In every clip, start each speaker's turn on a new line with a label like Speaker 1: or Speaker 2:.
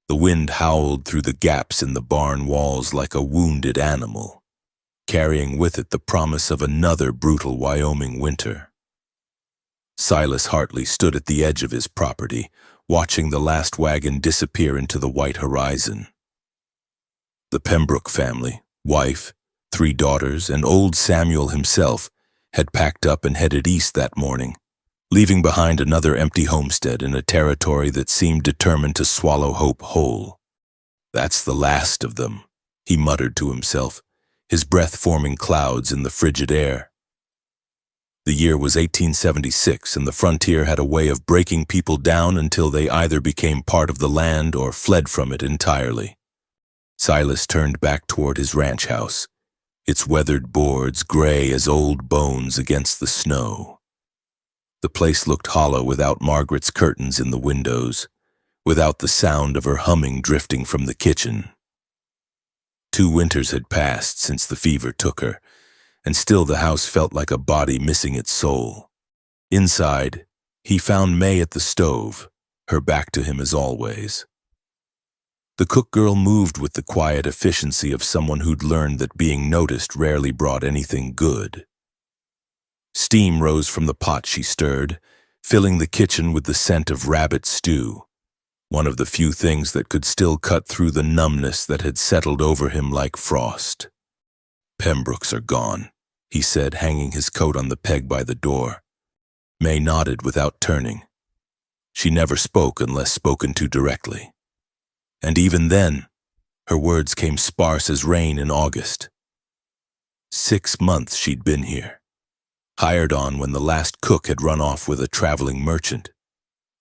Speaker 1: The wind howled through the gaps in the barn walls like a wounded animal, carrying with it the promise of another brutal Wyoming winter. Silas Hartley stood at the edge of his property, watching the last wagon disappear into the white horizon. The Pembroke family, wife, 3 daughters, and old Samuel himself had packed up and headed east that morning, leaving behind another empty homestead in a territory that seemed determined to swallow hope whole. "That's the last of them," he muttered to himself, his breath forming clouds in the frigid air. The year was 1876, and the frontier had a way of breaking people down until they either became part of the land or fled from it entirely. Silas turned back toward his ranch house, its weathered boards gray as old bones against the snow. The place looked hollow without Margaret's curtains in the windows, without the sound of her humming drifting from the kitchen. 2 winters had passed since the fever took her, and still the house felt like a body missing its soul. Inside, he found May at the stove, her back to him as always. The cook girl moved with the quiet efficiency of someone who'd learned that being noticed rarely brought anything good. Steam rose from the pot she stirred, filling the kitchen with the scent of rabbit stew, one of the few things that could still cut through the numbness that had settled over him like frost. "Pembrokes are gone," he said, hanging his coat on the peg by the door. May nodded without turning. She never spoke unless spoken to directly. And even then, her words came sparse as rain in August. 6 months she'd been here, hired on when the last cook had run off with a traveling merchant.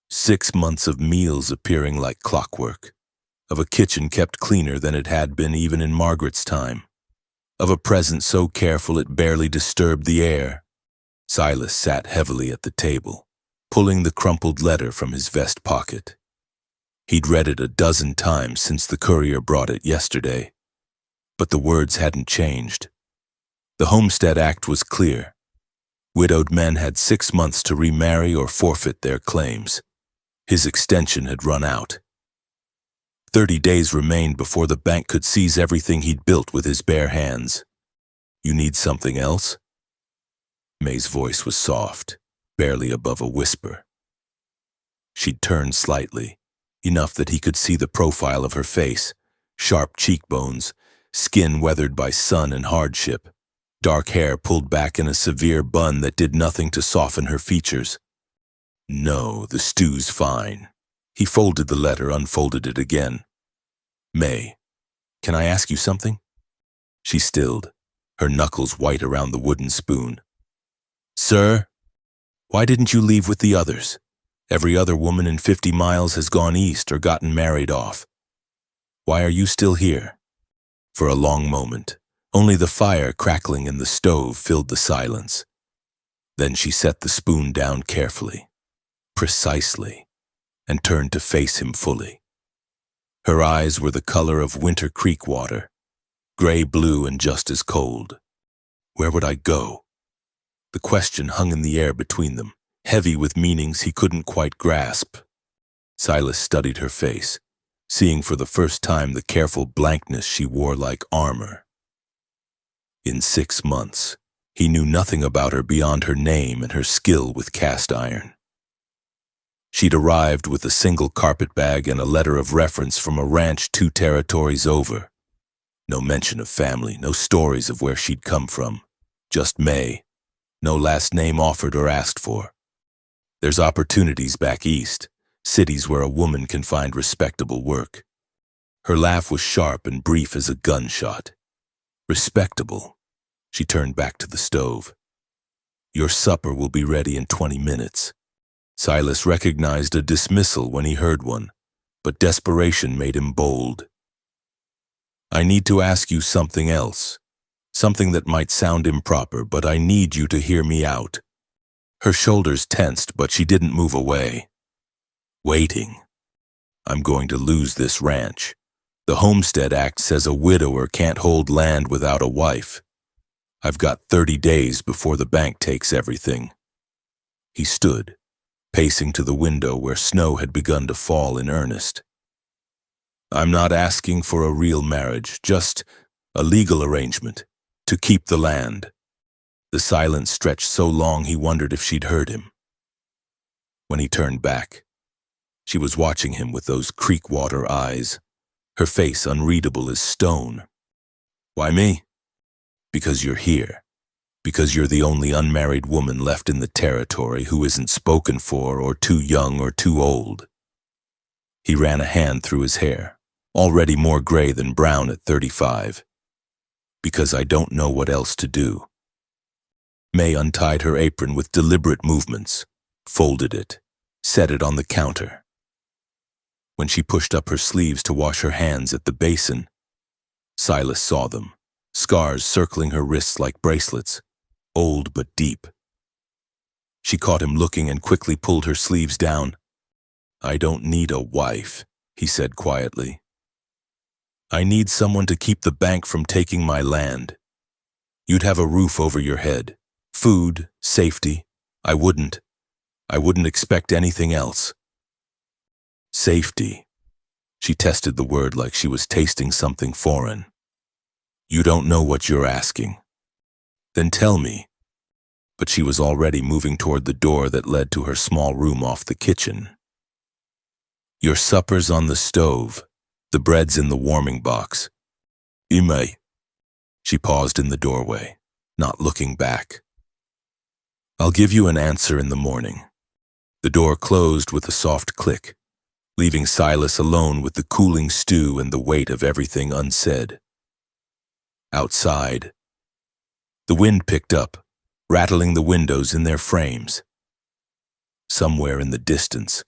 Speaker 1: 6 months of meals appearing like clockwork, of a kitchen kept cleaner than it had been even in Margaret's time, of a presence so careful it barely disturbed the air. Silas sat heavily at the table, pulling the crumpled letter from his vest pocket. He'd read it a dozen times since the courier brought it yesterday, but the words hadn't changed. The Homestead Act was clear. Widowed men had 6 months to remarry or forfeit their claims. His extension had run out. 30 days remained before the bank could seize everything he'd built with his bare hands. "You need something else?" May's voice was soft, barely above a whisper. She'd turned slightly, enough that he could see the profile of her face, sharp cheekbones, skin weathered by sun and hardship, dark hair pulled back in a severe bun that did nothing to soften her features. "No, the stew's fine." He folded the letter, unfolded it again. "May, can I ask you something?" She stilled, her knuckles white around the wooden spoon. "Sir, why didn't you leave with the others? Every other woman in 50 miles has gone east or gotten married off. Why are you still here?" For a long moment, only the fire crackling in the stove filled the silence. Then she set the spoon down carefully, precisely, and turned to face him fully. Her eyes were the color of winter creek water, gray-blue and just as cold. Where would I go? The question hung in the air between them, heavy with meanings he couldn't quite grasp. Silas studied her face, seeing for the first time the careful blankness she wore like armor. In 6 months, he knew nothing about her beyond her name and her skill with cast iron. She'd arrived with a single carpet bag and a letter of reference from a ranch 2 territories over. No mention of family, no stories of where she'd come from. Just May, no last name offered or asked for. There's opportunities back east, cities where a woman can find respectable work. Her laugh was sharp and brief as a gunshot. Respectable. She turned back to the stove. "Your supper will be ready in 20 minutes. Silas recognized a dismissal when he heard one, but desperation made him bold. "I need to ask you something else, something that might sound improper, but I need you to hear me out." Her shoulders tensed, but she didn't move away. "Waiting. I'm going to lose this ranch. The Homestead Act says a widower can't hold land without a wife. I've got 30 days before the bank takes everything." He stood, pacing to the window where snow had begun to fall in earnest. I'm not asking for a real marriage, just a legal arrangement to keep the land. The silence stretched so long he wondered if she'd heard him. When he turned back, she was watching him with those creek-water eyes, her face unreadable as stone. Why me? Because you're here. Because you're the only unmarried woman left in the territory who isn't spoken for or too young or too old. He ran a hand through his hair, already more gray than brown at 35. Because I don't know what else to do. May untied her apron with deliberate movements, folded it, set it on the counter. When she pushed up her sleeves to wash her hands at the basin, Silas saw them, scars circling her wrists like bracelets, old but deep. She caught him looking and quickly pulled her sleeves down. I don't need a wife, he said quietly. I need someone to keep the bank from taking my land. You'd have a roof over your head, food, safety. I wouldn't expect anything else. Safety. She tested the word like she was tasting something foreign. You don't know what you're asking. Then tell me. But she was already moving toward the door that led to her small room off the kitchen. Your supper's on the stove. The bread's in the warming box. Ime. She paused in the doorway, not looking back. I'll give you an answer in the morning. The door closed with a soft click, leaving Silas alone with the cooling stew and the weight of everything unsaid. Outside, the wind picked up, rattling the windows in their frames. Somewhere in the distance,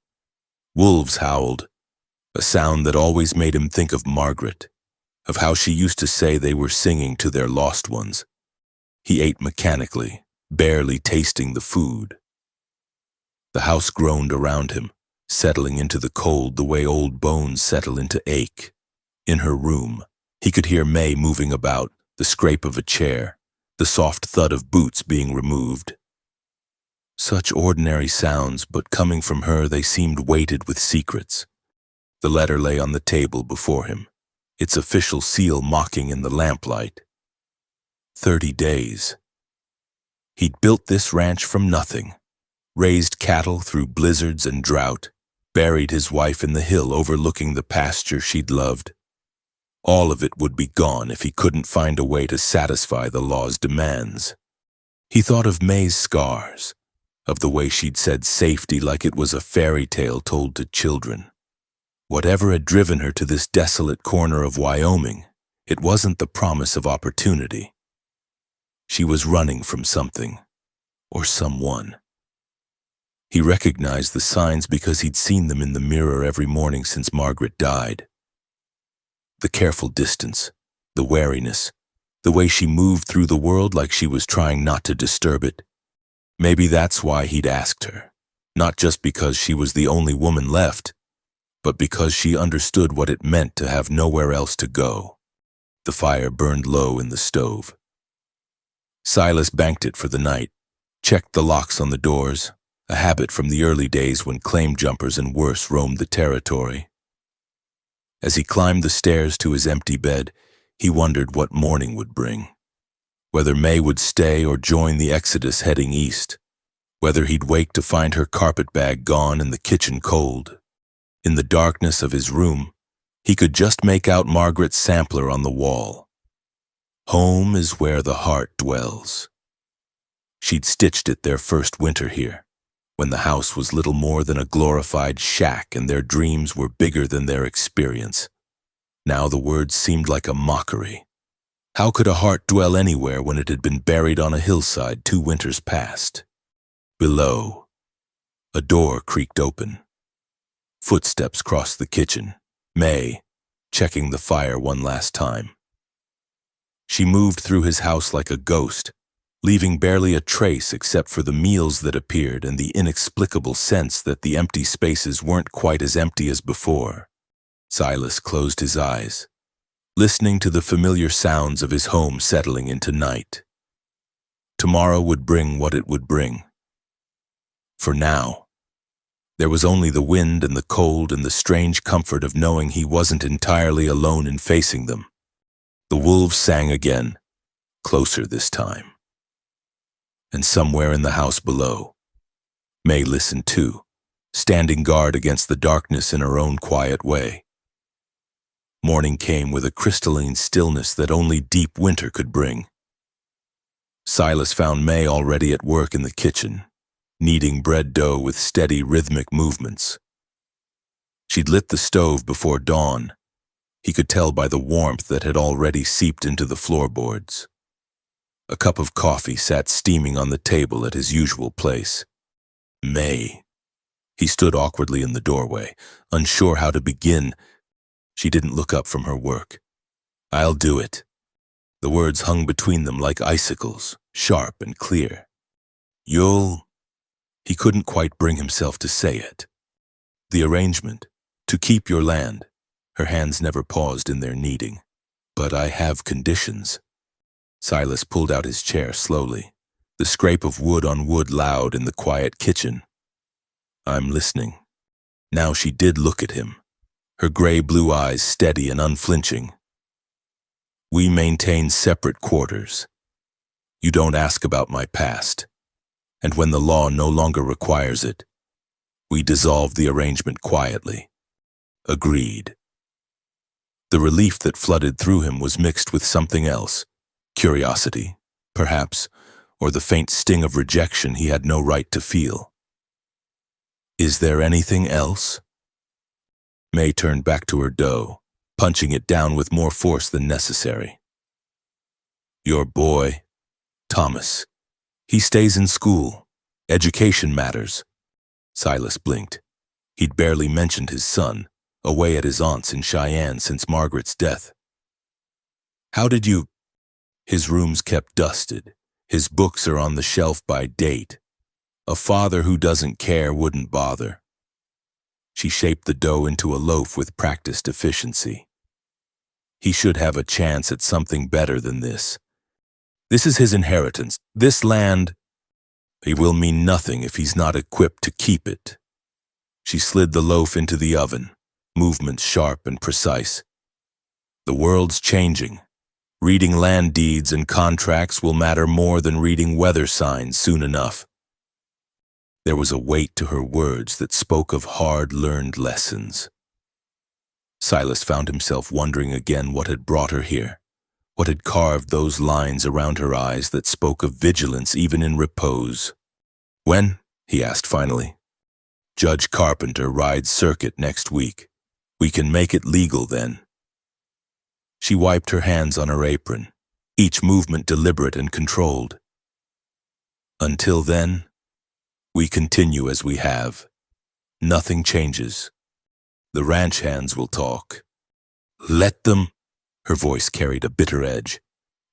Speaker 1: wolves howled, a sound that always made him think of Margaret, of how she used to say they were singing to their lost ones. He ate mechanically, barely tasting the food. The house groaned around him, settling into the cold the way old bones settle into ache. In her room, he could hear May moving about, the scrape of a chair, the soft thud of boots being removed. Such ordinary sounds, but coming from her they seemed weighted with secrets. The letter lay on the table before him, its official seal mocking in the lamplight. 30 days. He'd built this ranch from nothing, raised cattle through blizzards and drought, buried his wife in the hill overlooking the pasture she'd loved. All of it would be gone if he couldn't find a way to satisfy the law's demands. He thought of May's scars, of the way she'd said safety like it was a fairy tale told to children. Whatever had driven her to this desolate corner of Wyoming, it wasn't the promise of opportunity. She was running from something, or someone. He recognized the signs because he'd seen them in the mirror every morning since Margaret died. The careful distance, the wariness, the way she moved through the world like she was trying not to disturb it. Maybe that's why he'd asked her, not just because she was the only woman left, but because she understood what it meant to have nowhere else to go. The fire burned low in the stove. Silas banked it for the night, checked the locks on the doors, a habit from the early days when claim jumpers and worse roamed the territory. As he climbed the stairs to his empty bed, he wondered what morning would bring. Whether May would stay or join the exodus heading east. Whether he'd wake to find her carpet bag gone and the kitchen cold. In the darkness of his room, he could just make out Margaret's sampler on the wall. Home is where the heart dwells. She'd stitched it their first winter here, when the house was little more than a glorified shack and their dreams were bigger than their experience. Now the words seemed like a mockery. How could a heart dwell anywhere when it had been buried on a hillside 2 winters past? Below, a door creaked open. Footsteps crossed the kitchen, May checking the fire one last time. She moved through his house like a ghost, leaving barely a trace except for the meals that appeared and the inexplicable sense that the empty spaces weren't quite as empty as before. Silas closed his eyes, listening to the familiar sounds of his home settling into night. Tomorrow would bring what it would bring. For now, There was only the wind and the cold and the strange comfort of knowing he wasn't entirely alone in facing them. The wolves sang again, closer this time. And somewhere in the house below, May listened too, standing guard against the darkness in her own quiet way. Morning came with a crystalline stillness that only deep winter could bring. Silas found May already at work in the kitchen, kneading bread dough with steady rhythmic movements. She'd lit the stove before dawn. He could tell by the warmth that had already seeped into the floorboards. A cup of coffee sat steaming on the table at his usual place. May. He stood awkwardly in the doorway, unsure how to begin. She didn't look up from her work. "I'll do it." The words hung between them like icicles, sharp and clear. "You'll—" He couldn't quite bring himself to say it. "The arrangement, to keep your land." Her hands never paused in their kneading. "But I have conditions." Silas pulled out his chair slowly, the scrape of wood on wood loud in the quiet kitchen. "I'm listening." Now she did look at him, her gray-blue eyes steady and unflinching. "We maintain separate quarters. You don't ask about my past. And when the law no longer requires it, we dissolve the arrangement quietly." Agreed. The relief that flooded through him was mixed with something else. Curiosity, perhaps, or the faint sting of rejection he had no right to feel. "Is there anything else?" May turned back to her dough, punching it down with more force than necessary. "Your boy, Thomas. He stays in school. Education matters." Silas blinked. He'd barely mentioned his son, away at his aunt's in Cheyenne since Margaret's death. "How did you—" "His room's kept dusted. His books are on the shelf by date. A father who doesn't care wouldn't bother." She shaped the dough into a loaf with practiced efficiency. "He should have a chance at something better than this. This is his inheritance. This land, it will mean nothing if he's not equipped to keep it." She slid the loaf into the oven, movements sharp and precise. "The world's changing. Reading land deeds and contracts will matter more than reading weather signs soon enough." There was a weight to her words that spoke of hard-learned lessons. Silas found himself wondering again what had brought her here, what had carved those lines around her eyes that spoke of vigilance even in repose. "When?" he asked finally. "Judge Carpenter rides circuit next week. We can make it legal then." She wiped her hands on her apron, each movement deliberate and controlled. "Until then, we continue as we have. Nothing changes. The ranch hands will talk." "Let them," her voice carried a bitter edge.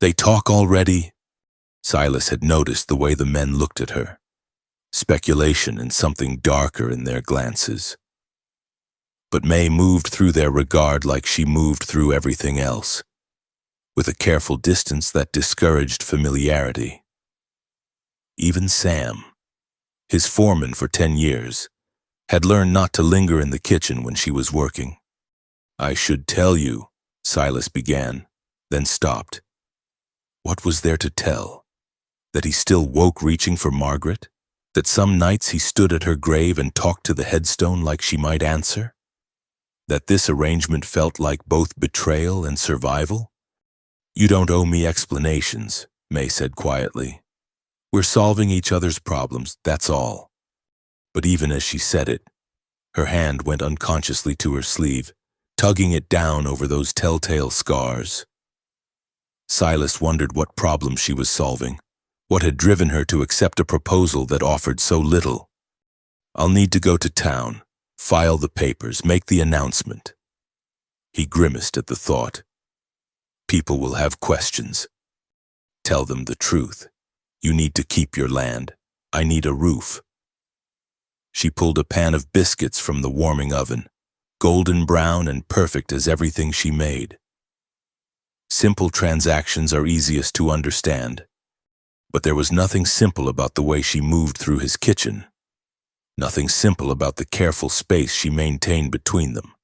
Speaker 1: "They talk already." Silas had noticed the way the men looked at her, speculation and something darker in their glances. But May moved through their regard like she moved through everything else, with a careful distance that discouraged familiarity. Even Sam, his foreman for 10 years, had learned not to linger in the kitchen when she was working. "I should tell you," Silas began, then stopped. What was there to tell? That he still woke reaching for Margaret? That some nights he stood at her grave and talked to the headstone like she might answer? That this arrangement felt like both betrayal and survival? "You don't owe me explanations," May said quietly. "We're solving each other's problems, that's all." But even as she said it, her hand went unconsciously to her sleeve, tugging it down over those telltale scars. Silas wondered what problem she was solving, what had driven her to accept a proposal that offered so little. "I'll need to go to town, file the papers, make the announcement." He grimaced at the thought. "People will have questions. Tell them the truth. You need to keep your land. I need a roof." She pulled a pan of biscuits from the warming oven, golden brown and perfect as everything she made. Simple transactions are easiest to understand, but there was nothing simple about the way she moved through his kitchen. Nothing simple about the careful space she maintained between them,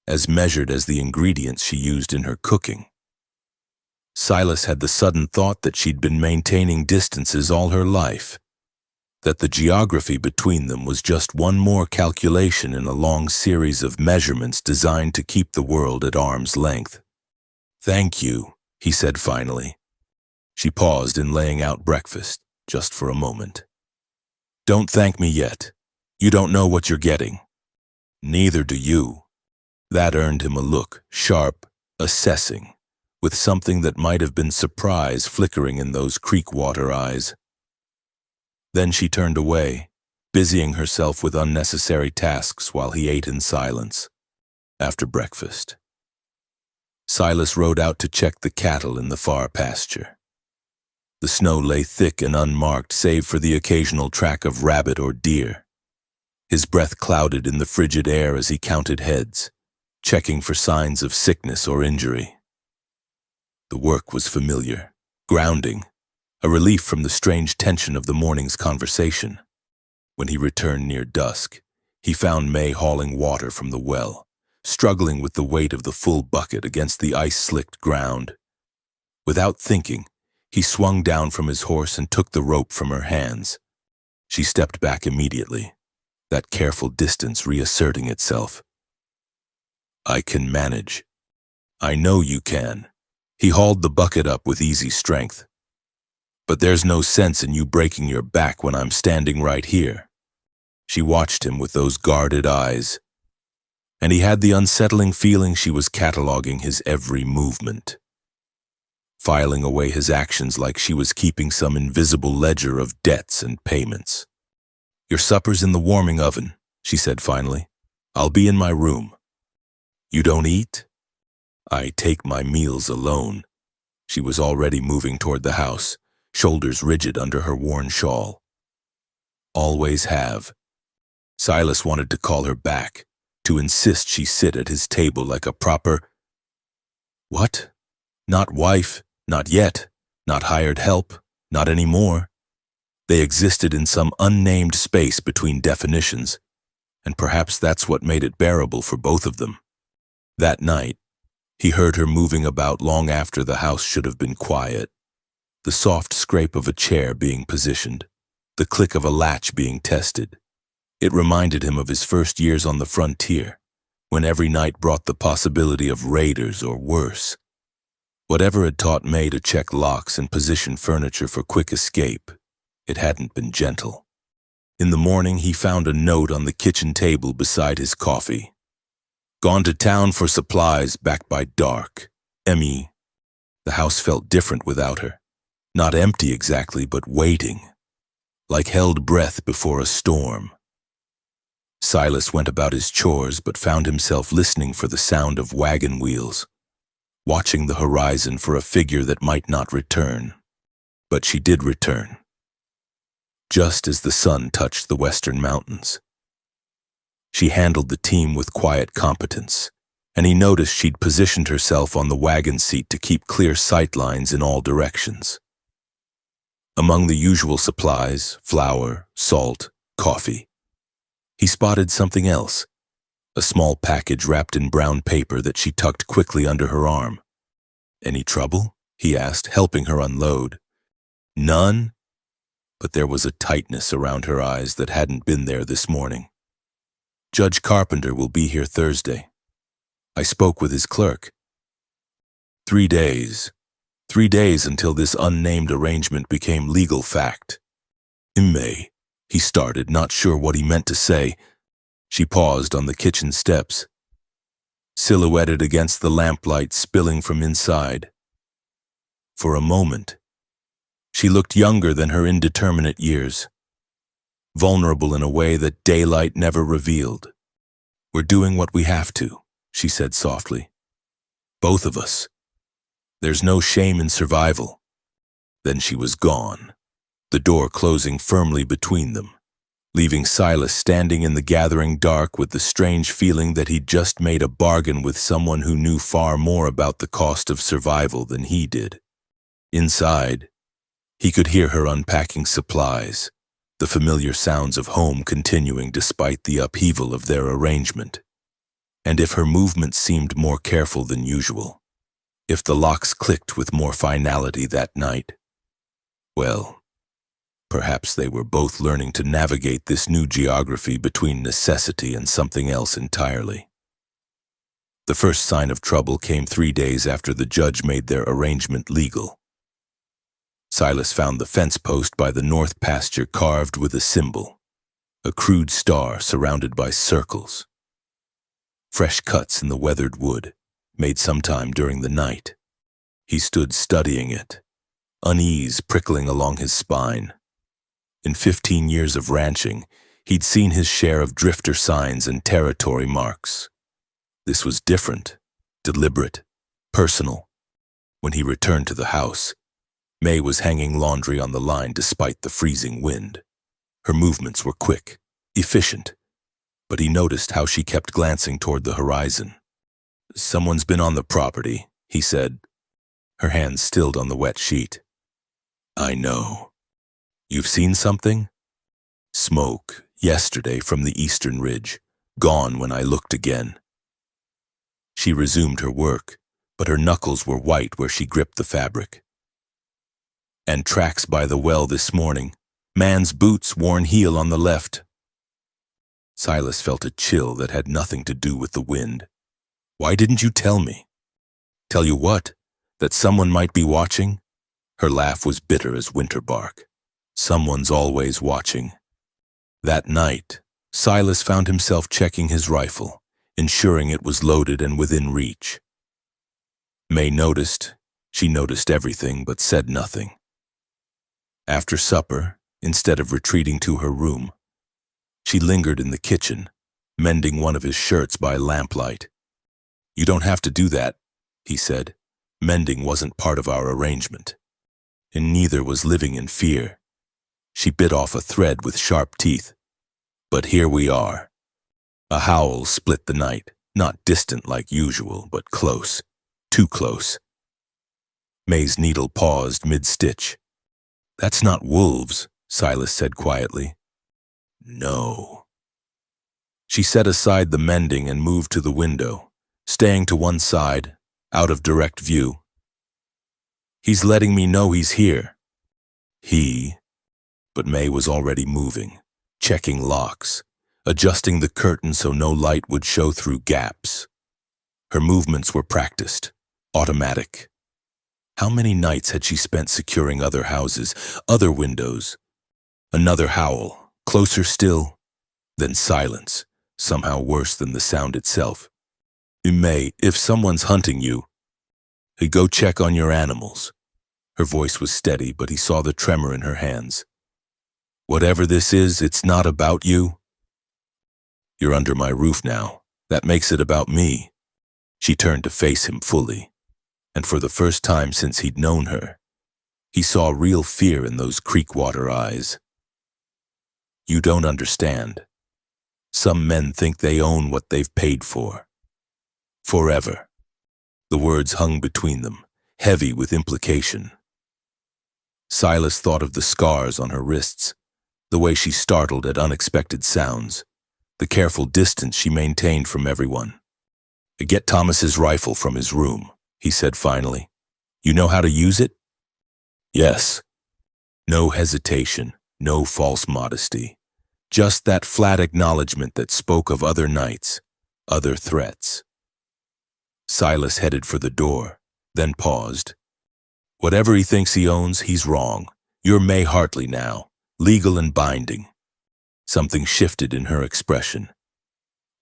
Speaker 1: as measured as the ingredients she used in her cooking. Silas had the sudden thought that she'd been maintaining distances all her life, that the geography between them was just one more calculation in a long series of measurements designed to keep the world at arm's length. "Thank you," he said finally. She paused in laying out breakfast, just for a moment. "Don't thank me yet. You don't know what you're getting." "Neither do you." That earned him a look, sharp, assessing, with something that might have been surprise flickering in those creek-water eyes. Then she turned away, busying herself with unnecessary tasks while he ate in silence. After breakfast, Silas rode out to check the cattle in the far pasture. The snow lay thick and unmarked save for the occasional track of rabbit or deer. His breath clouded in the frigid air as he counted heads, checking for signs of sickness or injury. The work was familiar, grounding, a relief from the strange tension of the morning's conversation. When he returned near dusk, he found May hauling water from the well, struggling with the weight of the full bucket against the ice-slicked ground. Without thinking, he swung down from his horse and took the rope from her hands. She stepped back immediately, that careful distance reasserting itself. "I can manage." "I know you can." He hauled the bucket up with easy strength. "But there's no sense in you breaking your back when I'm standing right here." She watched him with those guarded eyes, and he had the unsettling feeling she was cataloging his every movement, filing away his actions like she was keeping some invisible ledger of debts and payments. "Your supper's in the warming oven," she said finally. "I'll be in my room." "You don't eat?" "I take my meals alone." She was already moving toward the house, shoulders rigid under her worn shawl. "Always have." Silas wanted to call her back, to insist she sit at his table like a proper... What? Not wife, not yet, not hired help, not anymore. They existed in some unnamed space between definitions, and perhaps that's what made it bearable for both of them. That night, he heard her moving about long after the house should have been quiet. The soft scrape of a chair being positioned, the click of a latch being tested. It reminded him of his first years on the frontier, when every night brought the possibility of raiders or worse. Whatever had taught May to check locks and position furniture for quick escape, it hadn't been gentle. In the morning, he found a note on the kitchen table beside his coffee. "Gone to town for supplies, back by dark. Emmy." The house felt different without her. Not empty exactly, but waiting, like held breath before a storm. Silas went about his chores, but found himself listening for the sound of wagon wheels, watching the horizon for a figure that might not return. But she did return, just as the sun touched the western mountains. She handled the team with quiet competence, and he noticed she'd positioned herself on the wagon seat to keep clear sight lines in all directions. Among the usual supplies, flour, salt, coffee, he spotted something else, a small package wrapped in brown paper that she tucked quickly under her arm. "Any trouble?" he asked, helping her unload. "None?" But there was a tightness around her eyes that hadn't been there this morning. "Judge Carpenter will be here Thursday. I spoke with his clerk." 3 days. 3 days until this unnamed arrangement became legal fact. "In May," he started, not sure what he meant to say. She paused on the kitchen steps, silhouetted against the lamplight spilling from inside. For a moment, she looked younger than her indeterminate years, vulnerable in a way that daylight never revealed. "We're doing what we have to," she said softly. "Both of us. There's no shame in survival." Then she was gone, the door closing firmly between them, leaving Silas standing in the gathering dark with the strange feeling that he'd just made a bargain with someone who knew far more about the cost of survival than he did. Inside, he could hear her unpacking supplies, the familiar sounds of home continuing despite the upheaval of their arrangement. And if her movements seemed more careful than usual, if the locks clicked with more finality that night, well, perhaps they were both learning to navigate this new geography between necessity and something else entirely. The first sign of trouble came 3 days after the judge made their arrangement legal. Silas found the fence post by the north pasture carved with a symbol, a crude star surrounded by circles. Fresh cuts in the weathered wood, made sometime during the night. He stood studying it, unease prickling along his spine. In 15 years of ranching, he'd seen his share of drifter signs and territory marks. This was different, deliberate, personal. When he returned to the house, May was hanging laundry on the line despite the freezing wind. Her movements were quick, efficient, but he noticed how she kept glancing toward the horizon. "Someone's been on the property," he said, her hands stilled on the wet sheet. "I know. You've seen something?" "Smoke, yesterday from the eastern ridge, gone when I looked again." She resumed her work, but her knuckles were white where she gripped the fabric. "And tracks by the well this morning. Man's boots, worn heel on the left." Silas felt a chill that had nothing to do with the wind. "Why didn't you tell me?" "Tell you what? That someone might be watching?" Her laugh was bitter as winter bark. "Someone's always watching." That night, Silas found himself checking his rifle, ensuring it was loaded and within reach. May noticed. She noticed everything but said nothing. After supper, instead of retreating to her room, she lingered in the kitchen, mending one of his shirts by lamplight. "You don't have to do that," he said. "Mending wasn't part of our arrangement." And neither was living in fear. She bit off a thread with sharp teeth. "But here we are." A howl split the night, not distant like usual, but close, too close. May's needle paused mid-stitch. "That's not wolves," Silas said quietly. "No." She set aside the mending and moved to the window, staying to one side, out of direct view. "He's letting me know he's here." But May was already moving, checking locks, adjusting the curtain so no light would show through gaps. Her movements were practiced, automatic. How many nights had she spent securing other houses, other windows? Another howl, closer still, then silence, somehow worse than the sound itself. "May, if someone's hunting you, go check on your animals." Her voice was steady, but he saw the tremor in her hands. "Whatever this is, it's not about you." "You're under my roof now. That makes it about me." She turned to face him fully, and for the first time since he'd known her, he saw real fear in those creekwater eyes. "You don't understand. Some men think they own what they've paid for. Forever." The words hung between them, heavy with implication. Silas thought of the scars on her wrists, the way she startled at unexpected sounds, the careful distance she maintained from everyone. "Get Thomas's rifle from his room," he said finally. "You know how to use it?" "Yes." No hesitation, no false modesty. Just that flat acknowledgement that spoke of other nights, other threats. Silas headed for the door, then paused. "Whatever he thinks he owns, he's wrong. You're May Hartley now, legal and binding." Something shifted in her expression.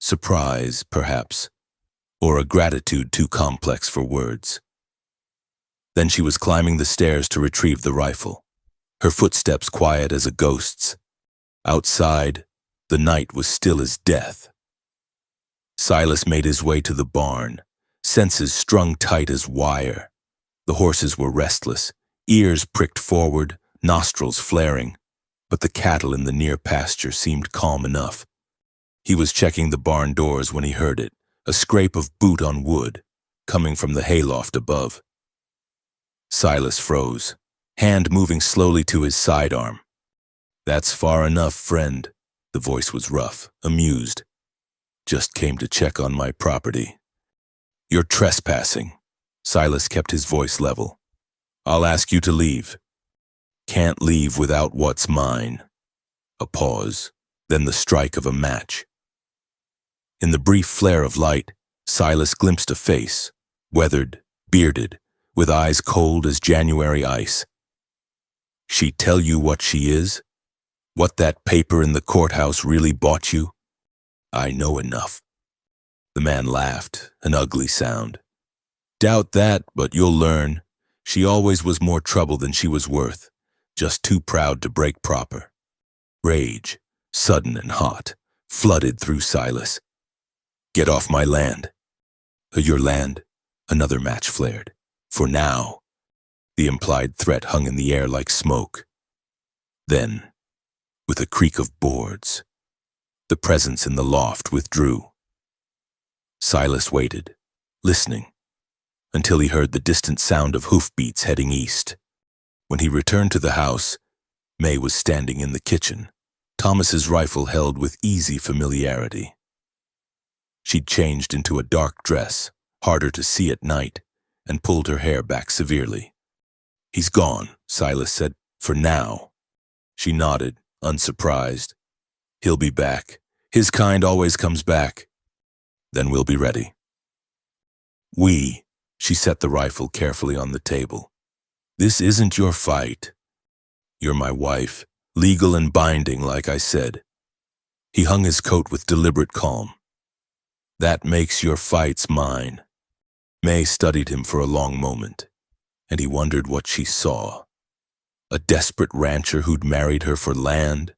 Speaker 1: Surprise, perhaps, or a gratitude too complex for words. Then she was climbing the stairs to retrieve the rifle, her footsteps quiet as a ghost's. Outside, the night was still as death. Silas made his way to the barn, senses strung tight as wire. The horses were restless, ears pricked forward, nostrils flaring, but the cattle in the near pasture seemed calm enough. He was checking the barn doors when he heard it, a scrape of boot on wood, coming from the hayloft above. Silas froze, hand moving slowly to his sidearm. That's far enough, friend. The voice was rough, amused. Just came to check on my property. You're trespassing. Silas kept his voice level. I'll ask you to leave. Can't leave without what's mine. A pause, then the strike of a match. In the brief flare of light, Silas glimpsed a face, weathered, bearded, with eyes cold as January ice. She tell you what she is? What that paper in the courthouse really bought you? I know enough. The man laughed, an ugly sound. Doubt that, but you'll learn. She always was more trouble than she was worth, just too proud to break proper. Rage, sudden and hot, flooded through Silas. Get off my land. Your land? Another match flared. For now. The implied threat hung in the air like smoke. Then, with a creak of boards, the presence in the loft withdrew. Silas waited, listening, until he heard the distant sound of hoofbeats heading east. When he returned to the house, May was standing in the kitchen, Thomas's rifle held with easy familiarity. She'd changed into a dark dress, harder to see at night, and pulled her hair back severely. He's gone, Silas said, for now. She nodded, unsurprised. He'll be back. His kind always comes back. Then we'll be ready. She set the rifle carefully on the table. This isn't your fight. You're my wife, legal and binding, like I said. He hung his coat with deliberate calm. That makes your fights mine. May studied him for a long moment, and he wondered what she saw. A desperate rancher who'd married her for land?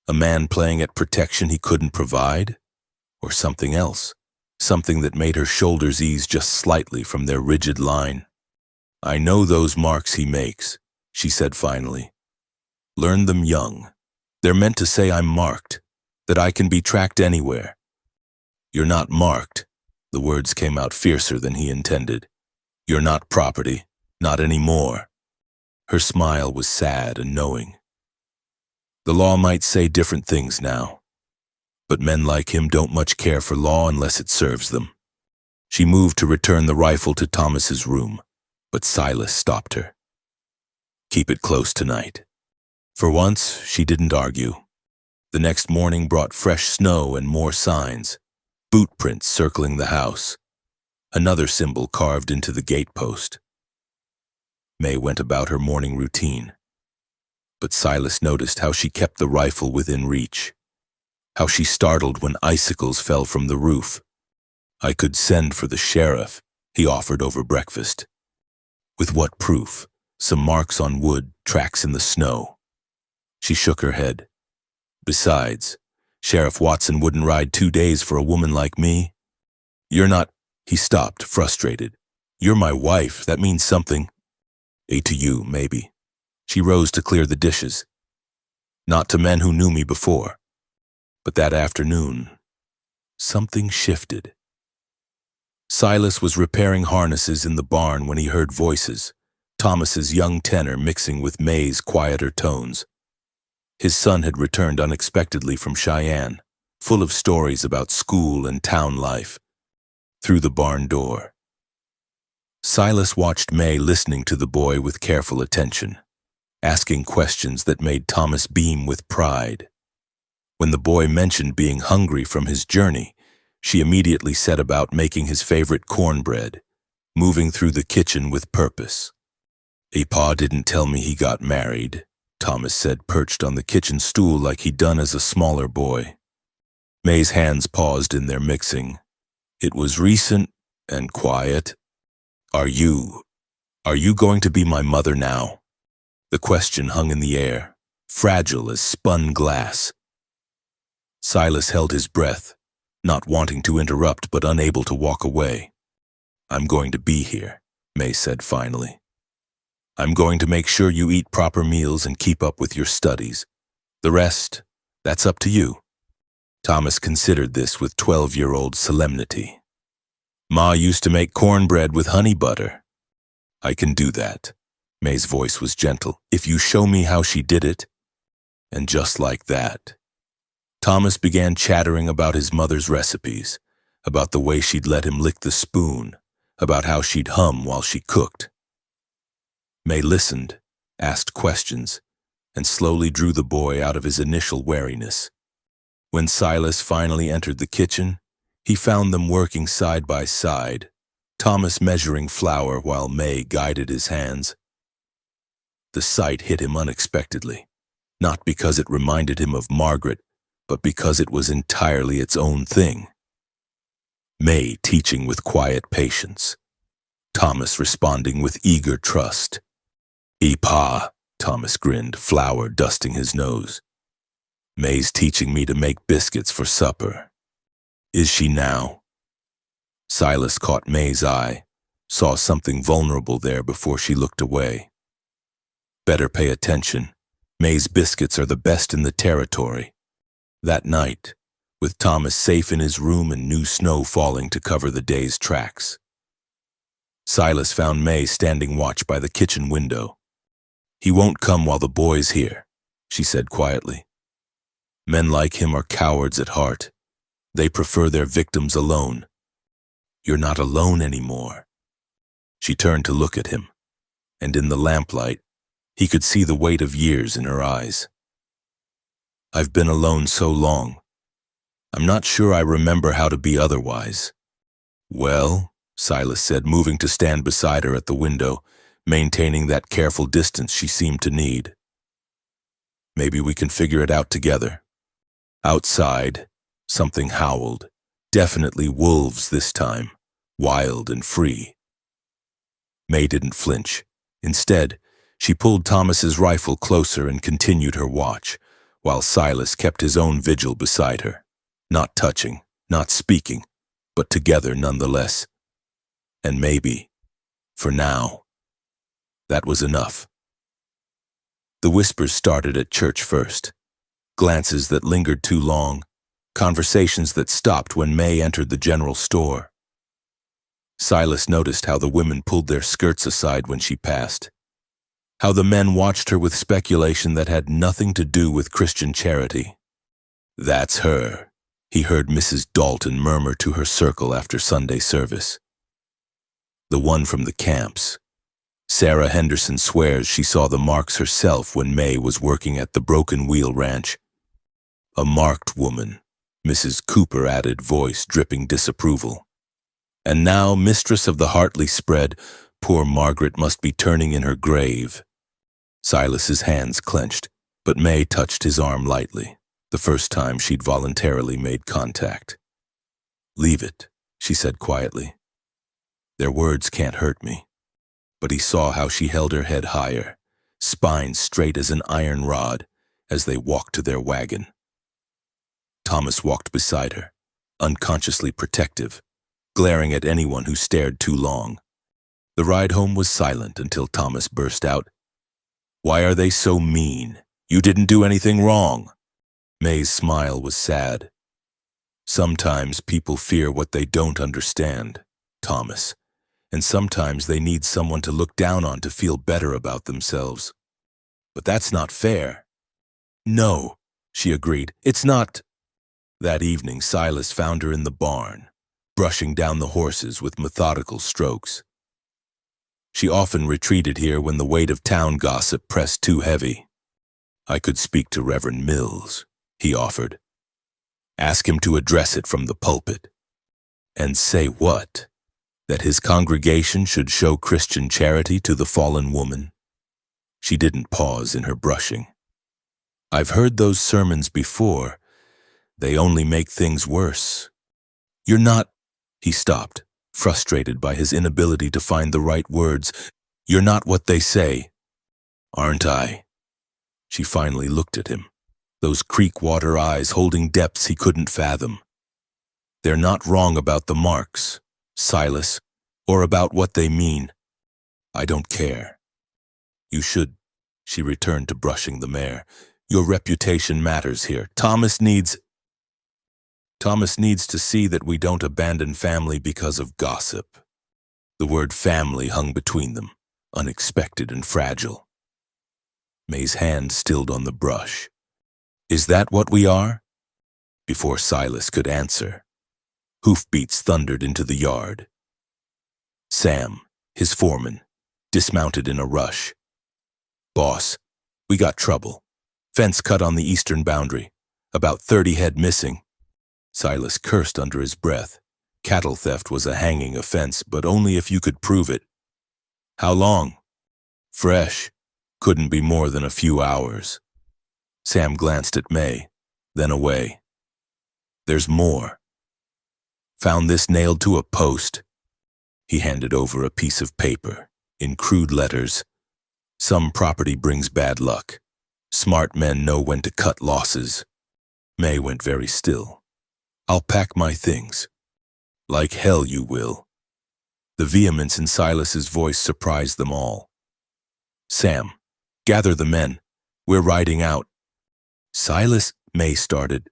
Speaker 1: A man playing at protection he couldn't provide? Or something else? Something that made her shoulders ease just slightly from their rigid line. I know those marks he makes, she said finally. Learn them young. They're meant to say I'm marked, that I can be tracked anywhere. You're not marked. The words came out fiercer than he intended. You're not property, not anymore. Her smile was sad and knowing. The law might say different things now, but men like him don't much care for law unless it serves them. She moved to return the rifle to Thomas's room, but Silas stopped her. Keep it close tonight. For once, she didn't argue. The next morning brought fresh snow and more signs, boot prints circling the house, another symbol carved into the gatepost. May went about her morning routine, but Silas noticed how she kept the rifle within reach, how she startled when icicles fell from the roof. I could send for the sheriff, he offered over breakfast. With what proof? Some marks on wood, tracks in the snow. She shook her head. Besides, Sheriff Watson wouldn't ride 2 days for a woman like me. You're not... He stopped, frustrated. You're my wife, that means something. To you, maybe. She rose to clear the dishes. Not to men who knew me before. But that afternoon, something shifted. Silas was repairing harnesses in the barn when he heard voices, Thomas's young tenor mixing with May's quieter tones. His son had returned unexpectedly from Cheyenne, full of stories about school and town life. Through the barn door, Silas watched May listening to the boy with careful attention, asking questions that made Thomas beam with pride. When the boy mentioned being hungry from his journey, she immediately set about making his favorite cornbread, moving through the kitchen with purpose. Pa didn't tell me he got married, Thomas said, perched on the kitchen stool like he'd done as a smaller boy. May's hands paused in their mixing. It was recent and quiet. Are you going to be my mother now? The question hung in the air, fragile as spun glass. Silas held his breath, not wanting to interrupt but unable to walk away. I'm going to be here, May said finally. I'm going to make sure you eat proper meals and keep up with your studies. The rest, that's up to you. Thomas considered this with 12-year-old solemnity. Ma used to make cornbread with honey butter. I can do that. May's voice was gentle. If you show me how she did it. And just like that, Thomas began chattering about his mother's recipes, about the way she'd let him lick the spoon, about how she'd hum while she cooked. May listened, asked questions, and slowly drew the boy out of his initial wariness. When Silas finally entered the kitchen, he found them working side by side, Thomas measuring flour while May guided his hands. The sight hit him unexpectedly, not because it reminded him of Margaret, but because it was entirely its own thing. May teaching with quiet patience, Thomas responding with eager trust. "Eepa," Thomas grinned, flour dusting his nose. "May's teaching me to make biscuits for supper. Is she now?" Silas caught May's eye, saw something vulnerable there before she looked away. "Better pay attention. May's biscuits are the best in the territory." That night, with Thomas safe in his room and new snow falling to cover the day's tracks, Silas found May standing watch by the kitchen window. "He won't come while the boy's here," she said quietly. "Men like him are cowards at heart. They prefer their victims alone. You're not alone anymore." She turned to look at him, and in the lamplight, he could see the weight of years in her eyes. "I've been alone so long. I'm not sure I remember how to be otherwise." "Well," Silas said, moving to stand beside her at the window, maintaining that careful distance she seemed to need. "Maybe we can figure it out together." Outside, something howled, definitely wolves this time, wild and free. May didn't flinch. Instead, she pulled Thomas's rifle closer and continued her watch, while Silas kept his own vigil beside her, not touching, not speaking, but together nonetheless. And maybe, for now, that was enough. The whispers started at church first, glances that lingered too long, conversations that stopped when May entered the general store. Silas noticed how the women pulled their skirts aside when she passed, how the men watched her with speculation that had nothing to do with Christian charity. "That's her," he heard Mrs. Dalton murmur to her circle after Sunday service. "The one from the camps. Sarah Henderson swears she saw the marks herself when May was working at the Broken Wheel Ranch." "A marked woman," Mrs. Cooper added, voice dripping disapproval. "And now, mistress of the Hartley spread, poor Margaret must be turning in her grave." Silas's hands clenched, but May touched his arm lightly, the first time she'd voluntarily made contact. "Leave it," she said quietly. "Their words can't hurt me." But he saw how she held her head higher, spine straight as an iron rod, as they walked to their wagon. Thomas walked beside her, unconsciously protective, glaring at anyone who stared too long. The ride home was silent until Thomas burst out, "Why are they so mean? You didn't do anything wrong." May's smile was sad. "Sometimes people fear what they don't understand, Thomas, and sometimes they need someone to look down on to feel better about themselves. But that's not fair." "No," she agreed, "it's not." That evening, Silas found her in the barn, brushing down the horses with methodical strokes. She often retreated here when the weight of town gossip pressed too heavy. "I could speak to Reverend Mills," he offered. "Ask him to address it from the pulpit." "And say what? That his congregation should show Christian charity to the fallen woman?" She didn't pause in her brushing. "I've heard those sermons before. They only make things worse." "You're not—" He stopped, frustrated by his inability to find the right words. "You're not what they say." "Aren't I?" She finally looked at him, those creek water eyes holding depths he couldn't fathom. "They're not wrong about the marks, Silas, or about what they mean. I don't care. You should," she returned to brushing the mare. "Your reputation matters here. Thomas needs to see that we don't abandon family because of gossip." The word family hung between them, unexpected and fragile. May's hand stilled on the brush, Is that what we are? Before Silas could answer, hoofbeats thundered into the yard. Sam, his foreman, dismounted in a rush. Boss, we got trouble. Fence cut on the eastern boundary. About 30 head missing. Silas cursed under his breath. Cattle theft was a hanging offense, but only if you could prove it. How long? Fresh. Couldn't be more than a few hours. Sam glanced at May, then away. There's more. Found this nailed to a post. He handed over a piece of paper, in crude letters. Some property brings bad luck. Smart men know when to cut losses. May went very still. I'll pack my things. Like hell you will. The vehemence in Silas's voice surprised them all. Sam, gather the men. We're riding out. Silas, May started.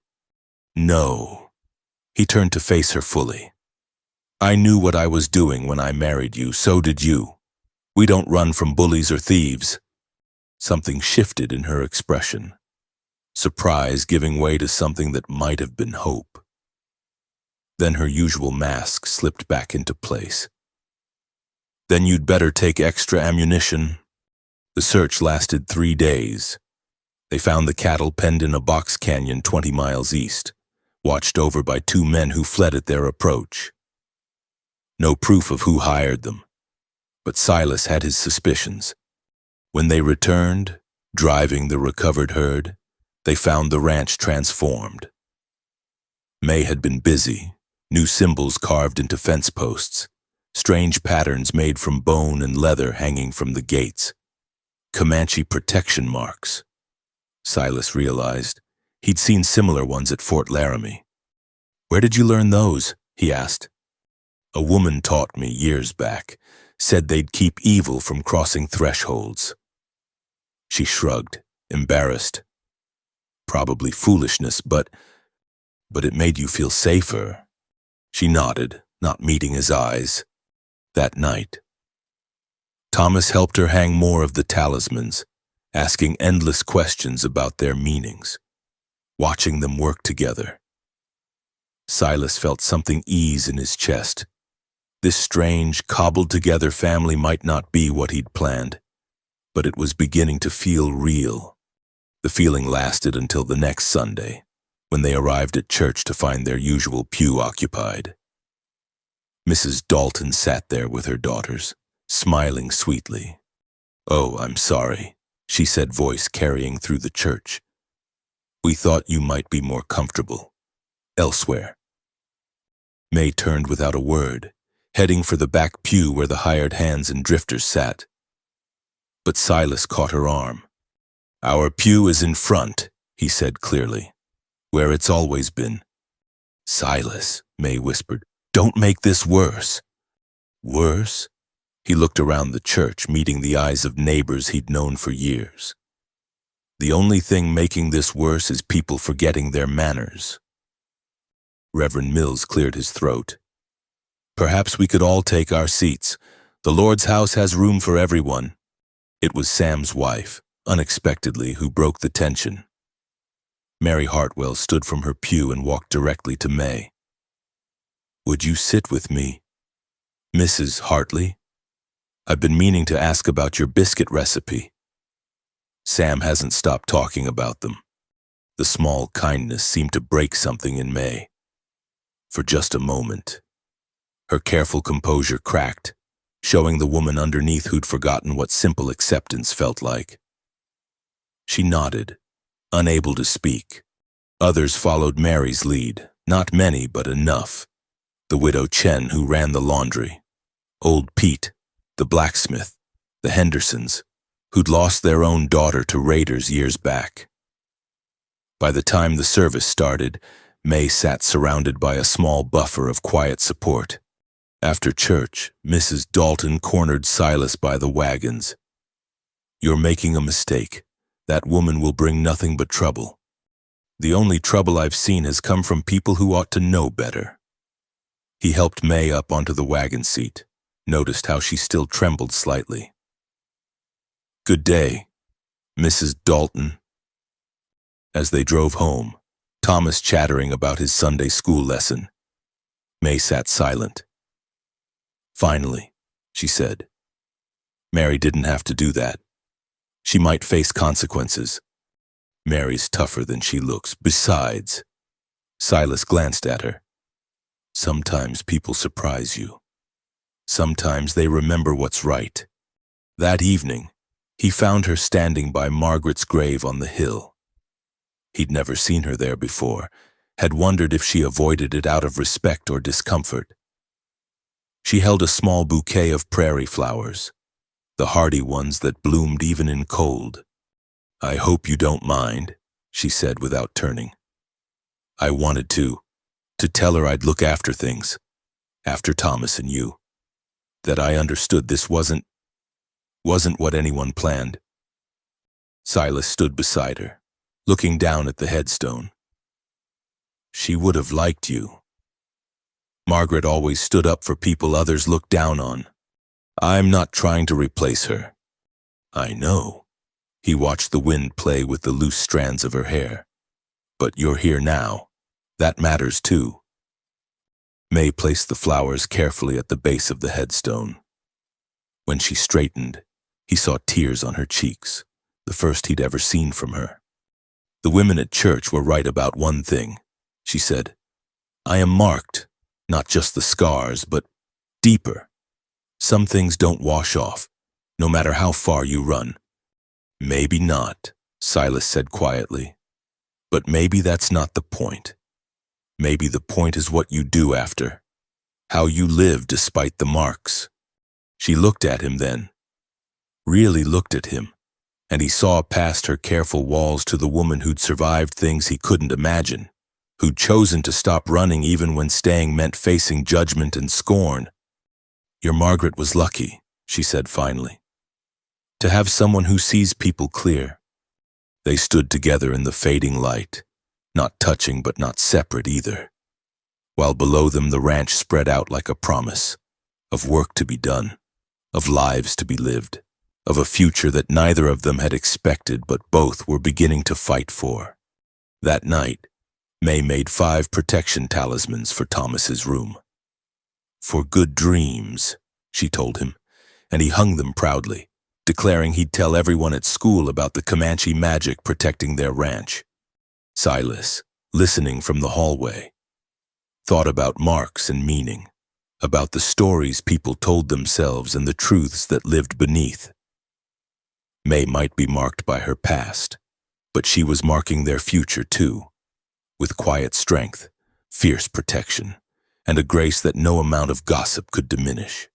Speaker 1: No. He turned to face her fully. I knew what I was doing when I married you, so did you. We don't run from bullies or thieves. Something shifted in her expression. Surprise giving way to something that might have been hope. Then her usual mask slipped back into place. Then you'd better take extra ammunition. The search lasted 3 days. They found the cattle penned in a box canyon 20 miles east, watched over by 2 men who fled at their approach. No proof of who hired them, but Silas had his suspicions. When they returned, driving the recovered herd, they found the ranch transformed. May had been busy, new symbols carved into fence posts, strange patterns made from bone and leather hanging from the gates, Comanche protection marks. Silas realized he'd seen similar ones at Fort Laramie. Where did you learn those? He asked. A woman taught me years back, said they'd keep evil from crossing thresholds. She shrugged, embarrassed. Probably foolishness, but it made you feel safer. She nodded, not meeting his eyes. That night, Thomas helped her hang more of the talismans, asking endless questions about their meanings, watching them work together. Silas felt something ease in his chest. This strange, cobbled-together family might not be what he'd planned, but it was beginning to feel real. The feeling lasted until the next Sunday, when they arrived at church to find their usual pew occupied. Mrs. Dalton sat there with her daughters, smiling sweetly. "Oh, I'm sorry," she said, voice carrying through the church. "We thought you might be more comfortable elsewhere." May turned without a word, heading for the back pew where the hired hands and drifters sat. But Silas caught her arm. "Our pew is in front," he said clearly, "where it's always been." "Silas," May whispered, "don't make this worse." Worse? He looked around the church, meeting the eyes of neighbors he'd known for years. The only thing making this worse is people forgetting their manners. Reverend Mills cleared his throat. "Perhaps we could all take our seats. The Lord's house has room for everyone." It was Sam's wife, unexpectedly, who broke the tension. Mary Hartwell stood from her pew and walked directly to May. "Would you sit with me, Mrs. Hartley? I've been meaning to ask about your biscuit recipe." Sam hasn't stopped talking about them. The small kindness seemed to break something in May. For just a moment, her careful composure cracked, showing the woman underneath who'd forgotten what simple acceptance felt like. She nodded, unable to speak. Others followed Mary's lead, not many, but enough. The widow Chen who ran the laundry, old Pete, the blacksmith, the Hendersons, who'd lost their own daughter to raiders years back. By the time the service started, May sat surrounded by a small buffer of quiet support. After church, Mrs. Dalton cornered Silas by the wagons. "You're making a mistake. That woman will bring nothing but trouble. The only trouble I've seen has come from people who ought to know better." He helped May up onto the wagon seat, noticed how she still trembled slightly. "Good day, Mrs. Dalton." As they drove home, Thomas chattering about his Sunday school lesson, May sat silent. Finally, she said, Mary didn't have to do that. She might face consequences. Mary's tougher than she looks. Besides, Silas glanced at her. Sometimes people surprise you. Sometimes they remember what's right. That evening, he found her standing by Margaret's grave on the hill. He'd never seen her there before, had wondered if she avoided it out of respect or discomfort. She held a small bouquet of prairie flowers, the hardy ones that bloomed even in cold. I hope you don't mind, she said without turning. I wanted to tell her I'd look after things, after Thomas and you, that I understood this wasn't what anyone planned. Silas stood beside her, looking down at the headstone. She would have liked you. Margaret always stood up for people others looked down on. I'm not trying to replace her. I know. He watched the wind play with the loose strands of her hair. But you're here now. That matters too. May placed the flowers carefully at the base of the headstone. When she straightened, he saw tears on her cheeks, the first he'd ever seen from her. The women at church were right about one thing, she said. I am marked, not just the scars, but deeper. Some things don't wash off, no matter how far you run. Maybe not, Silas said quietly. But maybe that's not the point. Maybe the point is what you do after, how you live despite the marks. She looked at him then, really looked at him, and he saw past her careful walls to the woman who'd survived things he couldn't imagine, who'd chosen to stop running even when staying meant facing judgment and scorn. Your Margaret was lucky, she said finally, to have someone who sees people clear. They stood together in the fading light, not touching but not separate either, while below them the ranch spread out like a promise of work to be done, of lives to be lived, of a future that neither of them had expected but both were beginning to fight for. That night, May made 5 protection talismans for Thomas's room. For good dreams, she told him, and he hung them proudly, declaring he'd tell everyone at school about the Comanche magic protecting their ranch. Silas, listening from the hallway, thought about marks and meaning, about the stories people told themselves and the truths that lived beneath. May might be marked by her past, but she was marking their future too, with quiet strength, fierce protection, and a grace that no amount of gossip could diminish.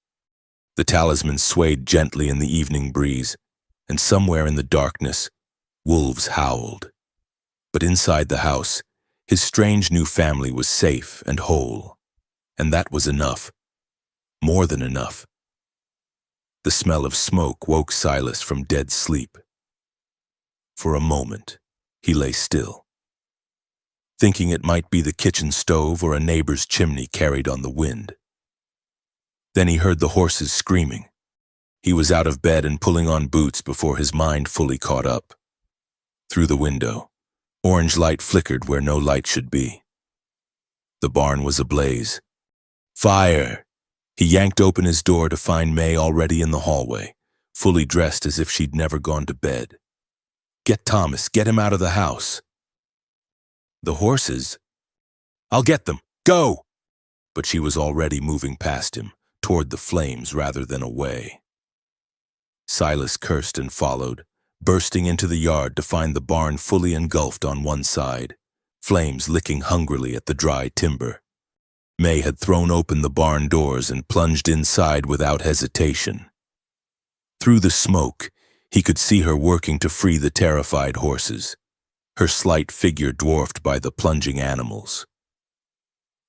Speaker 1: The talisman swayed gently in the evening breeze, and somewhere in the darkness, wolves howled. But inside the house, his strange new family was safe and whole, and that was enough, more than enough. The smell of smoke woke Silas from dead sleep. For a moment, he lay still, thinking it might be the kitchen stove or a neighbor's chimney carried on the wind. Then he heard the horses screaming. He was out of bed and pulling on boots before his mind fully caught up. Through the window, orange light flickered where no light should be. The barn was ablaze. Fire! He yanked open his door to find May already in the hallway, fully dressed as if she'd never gone to bed. Get Thomas, get him out of the house. The horses? I'll get them, go! But she was already moving past him, toward the flames rather than away. Silas cursed and followed, bursting into the yard to find the barn fully engulfed on one side, flames licking hungrily at the dry timber. May had thrown open the barn doors and plunged inside without hesitation. Through the smoke, he could see her working to free the terrified horses, her slight figure dwarfed by the plunging animals.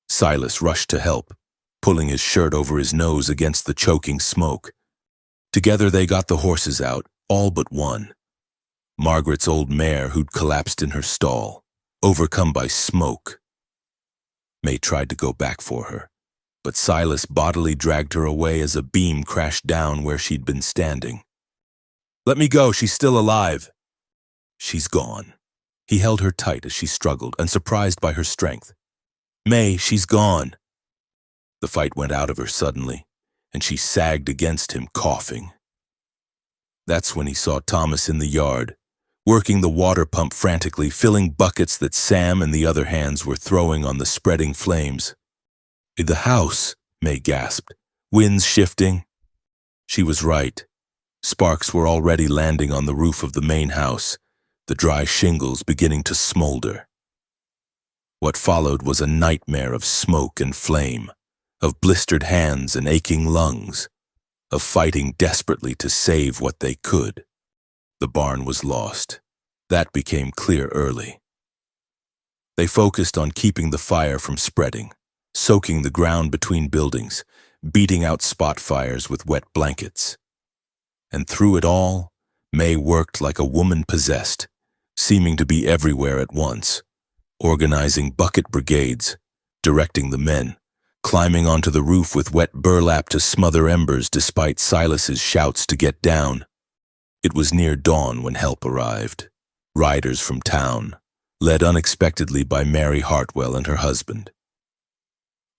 Speaker 1: Silas rushed to help, pulling his shirt over his nose against the choking smoke. Together they got the horses out, all but one. Margaret's old mare who'd collapsed in her stall, overcome by smoke. May tried to go back for her, but Silas bodily dragged her away as a beam crashed down where she'd been standing. Let me go, she's still alive. She's gone. He held her tight as she struggled, unsurprised by her strength. "May, she's gone." The fight went out of her suddenly, and she sagged against him, coughing. That's when he saw Thomas in the yard, working the water pump frantically, filling buckets that Sam and the other hands were throwing on the spreading flames. "The house," May gasped. "Winds shifting." She was right. Sparks were already landing on the roof of the main house, the dry shingles beginning to smolder. What followed was a nightmare of smoke and flame, of blistered hands and aching lungs, of fighting desperately to save what they could. The barn was lost. That became clear early. They focused on keeping the fire from spreading, soaking the ground between buildings, beating out spot fires with wet blankets. And through it all, May worked like a woman possessed, seeming to be everywhere at once, organizing bucket brigades, directing the men, climbing onto the roof with wet burlap to smother embers despite Silas's shouts to get down. It was near dawn when help arrived. Riders from town, led unexpectedly by Mary Hartwell and her husband.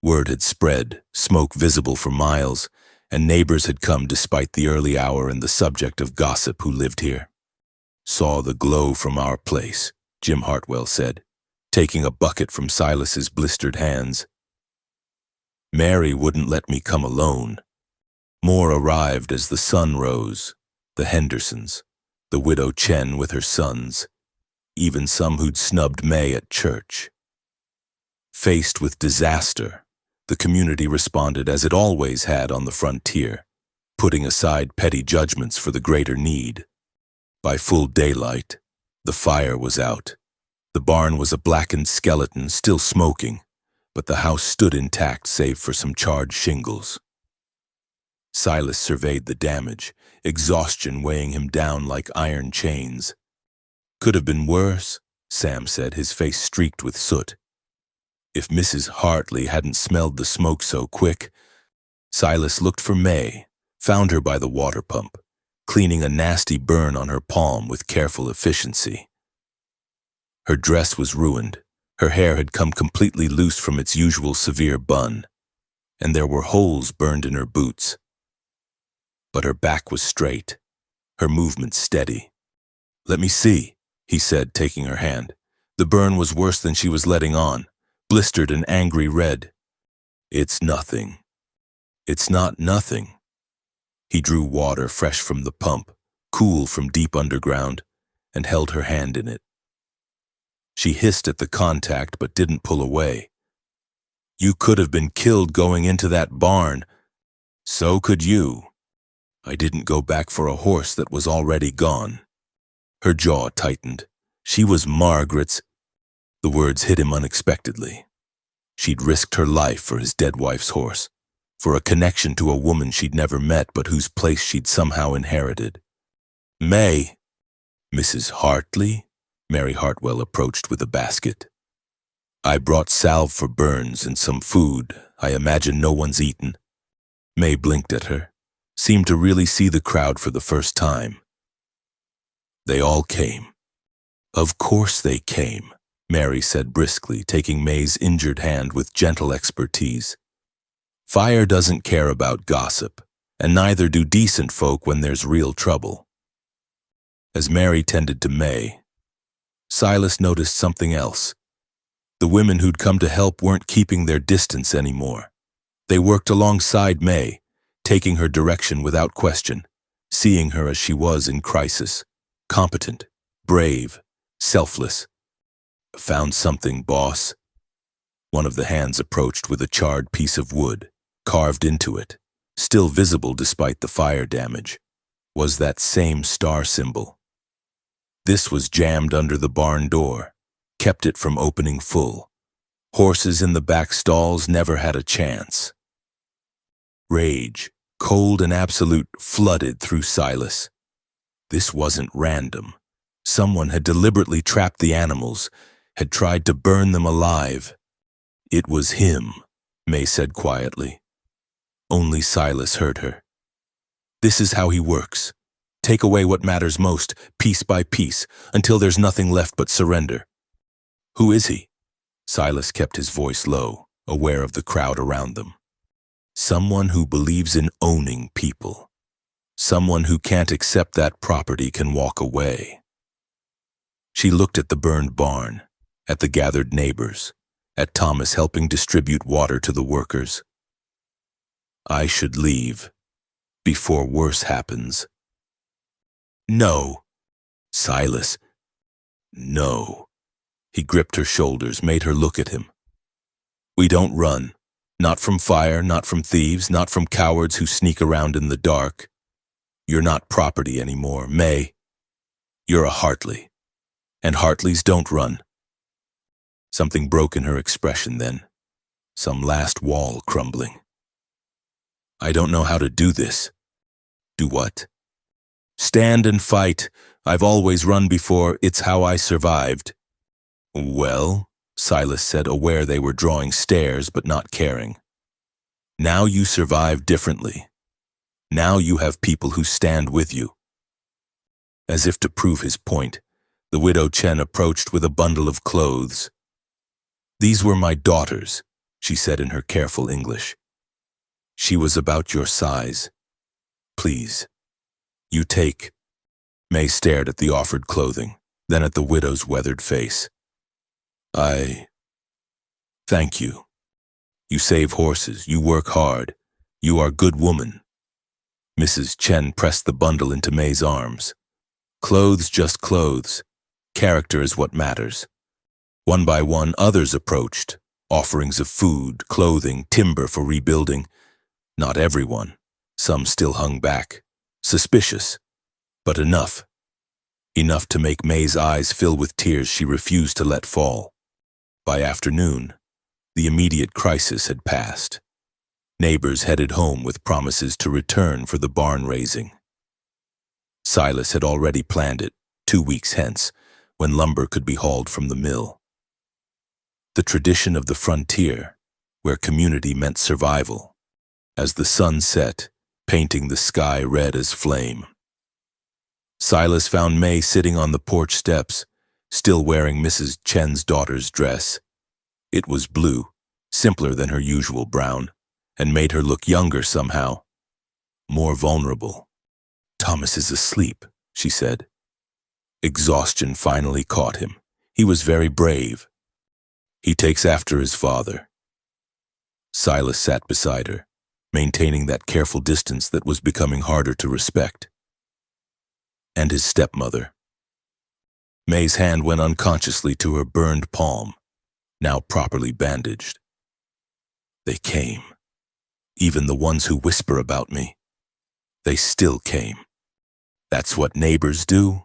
Speaker 1: Word had spread, smoke visible for miles, and neighbors had come despite the early hour and the subject of gossip who lived here. "Saw the glow from our place," Jim Hartwell said, taking a bucket from Silas's blistered hands. "Mary wouldn't let me come alone." More arrived as the sun rose. The Hendersons, the widow Chen with her sons, even some who'd snubbed May at church. Faced with disaster, the community responded as it always had on the frontier, putting aside petty judgments for the greater need. By full daylight, the fire was out. The barn was a blackened skeleton, still smoking, but the house stood intact save for some charred shingles. Silas surveyed the damage, exhaustion weighing him down like iron chains. "Could have been worse," Sam said, his face streaked with soot. If Mrs. Hartley hadn't smelled the smoke so quick. Silas looked for May, found her by the water pump, cleaning a nasty burn on her palm with careful efficiency. Her dress was ruined. Her hair had come completely loose from its usual severe bun, and there were holes burned in her boots. But her back was straight, her movements steady. "Let me see," he said, taking her hand. The burn was worse than she was letting on, blistered and angry red. "It's nothing. It's not nothing." He drew water fresh from the pump, cool from deep underground, and held her hand in it. She hissed at the contact but didn't pull away. "You could have been killed going into that barn. So could you. I didn't go back for a horse that was already gone." Her jaw tightened. She was Margaret's. The words hit him unexpectedly. She'd risked her life for his dead wife's horse, for a connection to a woman she'd never met but whose place she'd somehow inherited. "May." "Mrs. Hartley?" Mary Hartwell approached with a basket. "I brought salve for burns and some food I imagine no one's eaten." May blinked at her, seemed to really see the crowd for the first time. "They all came." "Of course they came," Mary said briskly, taking May's injured hand with gentle expertise. "Fire doesn't care about gossip, and neither do decent folk when there's real trouble." As Mary tended to May, Silas noticed something else. The women who'd come to help weren't keeping their distance anymore. They worked alongside May, taking her direction without question, seeing her as she was in crisis, competent, brave, selfless. "Found something, boss." One of the hands approached with a charred piece of wood, carved into it, still visible despite the fire damage, was that same star symbol. This was jammed under the barn door, kept it from opening full. Horses in the back stalls never had a chance. Rage, cold and absolute, flooded through Silas. This wasn't random. Someone had deliberately trapped the animals, had tried to burn them alive. "It was him," May said quietly. Only Silas heard her. "This is how he works. Take away what matters most, piece by piece, until there's nothing left but surrender. Who is he? Silas kept his voice low, aware of the crowd around them. Someone who believes in owning people. Someone who can't accept that property can walk away. She looked at the burned barn, at the gathered neighbors, at Thomas helping distribute water to the workers. I should leave, before worse happens. No. Silas. No. He gripped her shoulders, made her look at him. We don't run. Not from fire, not from thieves, not from cowards who sneak around in the dark. You're not property anymore, May. You're a Hartley. And Hartleys don't run. Something broke in her expression then. Some last wall crumbling. I don't know how to do this. Do what? Stand and fight. I've always run before. It's how I survived. Well, Silas said, aware they were drawing stares but not caring. Now you survive differently. Now you have people who stand with you. As if to prove his point, the widow Chen approached with a bundle of clothes. These were my daughters, she said in her careful English. She was about your size. Please. You take. May stared at the offered clothing, then at the widow's weathered face. Thank you. You save horses, you work hard. You are a good woman. Mrs. Chen pressed the bundle into May's arms. Clothes, just clothes. Character is what matters. One by one, others approached, offerings of food, clothing, timber for rebuilding. Not everyone. Some still hung back. Suspicious. But enough. Enough to make May's eyes fill with tears she refused to let fall. By afternoon, the immediate crisis had passed. Neighbors headed home with promises to return for the barn raising. Silas had already planned it, 2 weeks hence, when lumber could be hauled from the mill. The tradition of the frontier, where community meant survival, as the sun set, painting the sky red as flame. Silas found May sitting on the porch steps, still wearing Mrs. Chen's daughter's dress. It was blue, simpler than her usual brown, and made her look younger somehow, more vulnerable. Thomas is asleep, she said. Exhaustion finally caught him. He was very brave. He takes after his father. Silas sat beside her, maintaining that careful distance that was becoming harder to respect. And his stepmother. May's hand went unconsciously to her burned palm, now properly bandaged. They came. Even the ones who whisper about me. They still came. That's what neighbors do?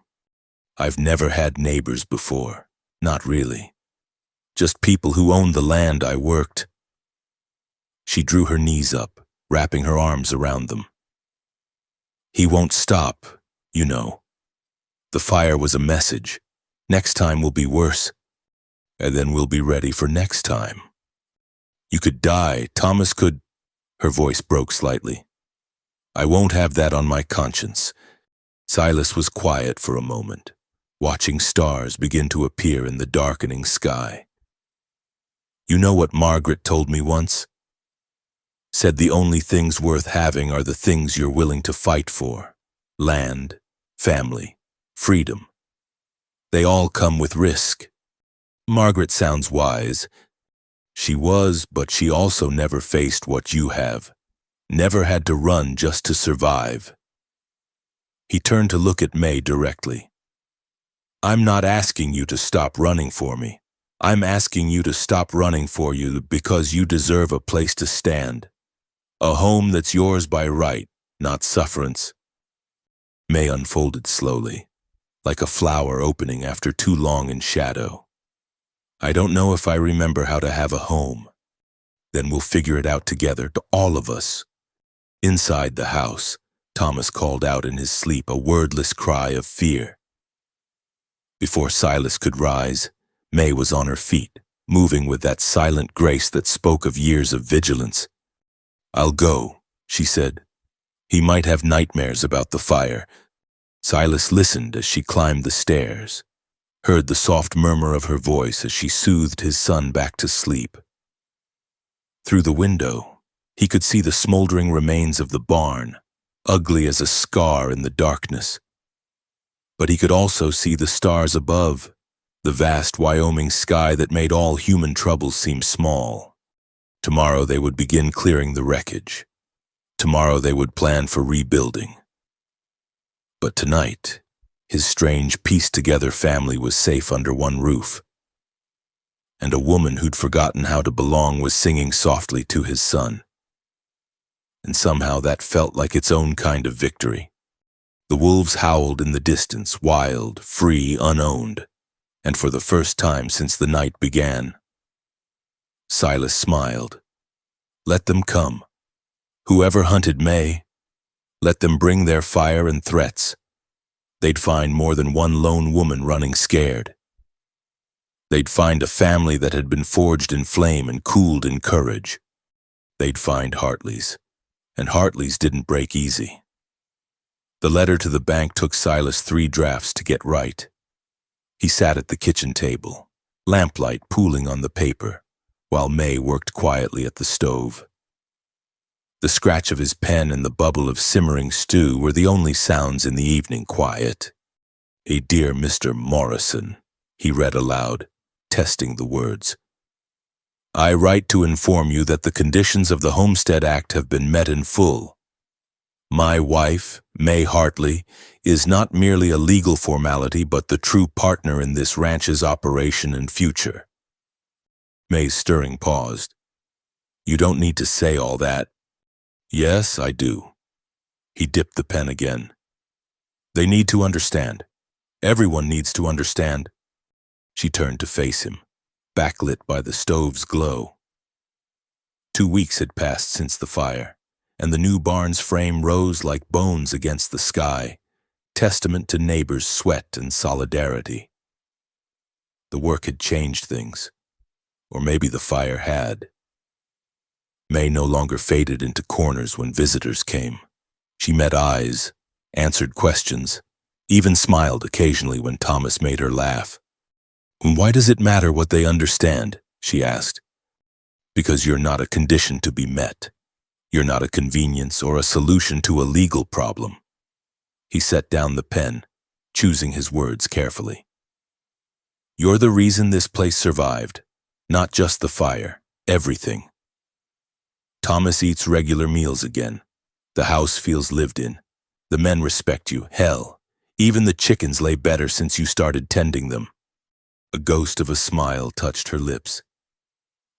Speaker 1: I've never had neighbors before. Not really. Just people who owned the land I worked. She drew her knees up, wrapping her arms around them. He won't stop, you know. The fire was a message. Next time will be worse. And then we'll be ready for next time. You could die, Thomas could... Her voice broke slightly. I won't have that on my conscience. Silas was quiet for a moment, watching stars begin to appear in the darkening sky. You know what Margaret told me once? Said the only things worth having are the things you're willing to fight for. Land, family, freedom. They all come with risk. Margaret sounds wise. She was, but she also never faced what you have. Never had to run just to survive. He turned to look at May directly. I'm not asking you to stop running for me. I'm asking you to stop running for you because you deserve a place to stand. A home that's yours by right, not sufferance. May unfolded slowly, like a flower opening after too long in shadow. I don't know if I remember how to have a home. Then we'll figure it out together, to all of us. Inside the house, Thomas called out in his sleep a wordless cry of fear. Before Silas could rise, May was on her feet, moving with that silent grace that spoke of years of vigilance. I'll go, she said. He might have nightmares about the fire. Silas listened as she climbed the stairs, heard the soft murmur of her voice as she soothed his son back to sleep. Through the window, he could see the smoldering remains of the barn, ugly as a scar in the darkness. But he could also see the stars above, the vast Wyoming sky that made all human troubles seem small. Tomorrow they would begin clearing the wreckage. Tomorrow they would plan for rebuilding. But tonight, his strange pieced-together family was safe under one roof. And a woman who'd forgotten how to belong was singing softly to his son. And somehow that felt like its own kind of victory. The wolves howled in the distance, wild, free, unowned, and for the first time since the night began. Silas smiled. Let them come. Whoever hunted May, let them bring their fire and threats. They'd find more than one lone woman running scared. They'd find a family that had been forged in flame and cooled in courage. They'd find Hartley's, and Hartley's didn't break easy. The letter to the bank took Silas 3 drafts to get right. He sat at the kitchen table, lamplight pooling on the paper, while May worked quietly at the stove. The scratch of his pen and the bubble of simmering stew were the only sounds in the evening quiet. "A dear Mr. Morrison," he read aloud, testing the words. "I write to inform you that the conditions of the Homestead Act have been met in full. My wife, May Hartley, is not merely a legal formality but the true partner in this ranch's operation and future." May's stirring paused. "You don't need to say all that." "Yes, I do." He dipped the pen again. "They need to understand. Everyone needs to understand." She turned to face him, backlit by the stove's glow. 2 weeks had passed since the fire, and the new barn's frame rose like bones against the sky, testament to neighbors' sweat and solidarity. The work had changed things, or maybe the fire had. May no longer faded into corners when visitors came. She met eyes, answered questions, even smiled occasionally when Thomas made her laugh. "Why does it matter what they understand?" she asked. "Because you're not a condition to be met. You're not a convenience or a solution to a legal problem." He set down the pen, choosing his words carefully. "You're the reason this place survived, not just the fire, everything. Thomas eats regular meals again. The house feels lived in. The men respect you. Hell, even the chickens lay better since you started tending them." A ghost of a smile touched her lips.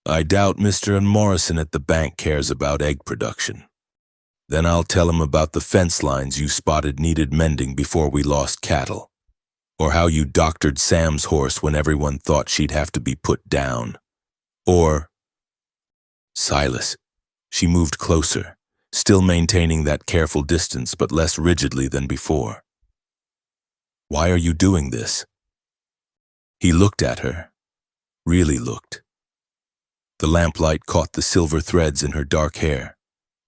Speaker 1: "I doubt Mr. Morrison at the bank cares about egg production. Then I'll tell him about the fence lines you spotted needed mending before we lost cattle, or how you doctored Sam's horse when everyone thought she'd have to be put down. Or—" "Silas." She moved closer, still maintaining that careful distance but less rigidly than before. "Why are you doing this?" He looked at her, really looked. The lamplight caught the silver threads in her dark hair,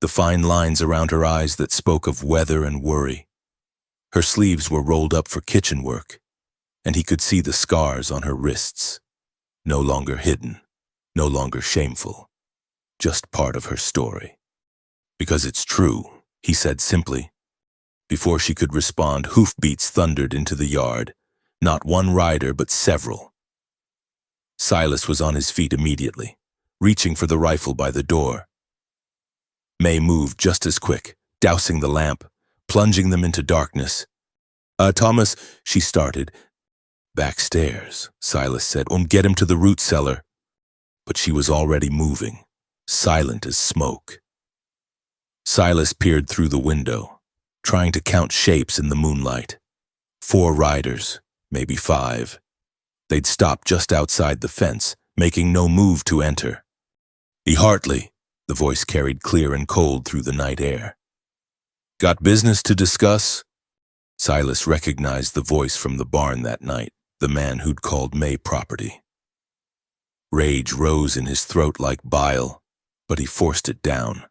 Speaker 1: the fine lines around her eyes that spoke of weather and worry. Her sleeves were rolled up for kitchen work, and he could see the scars on her wrists. No longer hidden, no longer shameful, just part of her story. "Because it's true," he said simply. Before she could respond, hoofbeats thundered into the yard, not one rider but several. Silas was on his feet immediately, reaching for the rifle by the door. May moved just as quick, dousing the lamp, plunging them into darkness. Thomas," she started. "Backstairs," Silas said. "Get him to the root cellar." But she was already moving, silent as smoke. Silas peered through the window, trying to count shapes in the moonlight. 4 riders, maybe 5. They'd stopped just outside the fence, making no move to enter. "E. Hartley," the voice carried clear and cold through the night air. "Got business to discuss?" Silas recognized the voice from the barn that night, the man who'd called May property. Rage rose in his throat like bile, but he forced it down.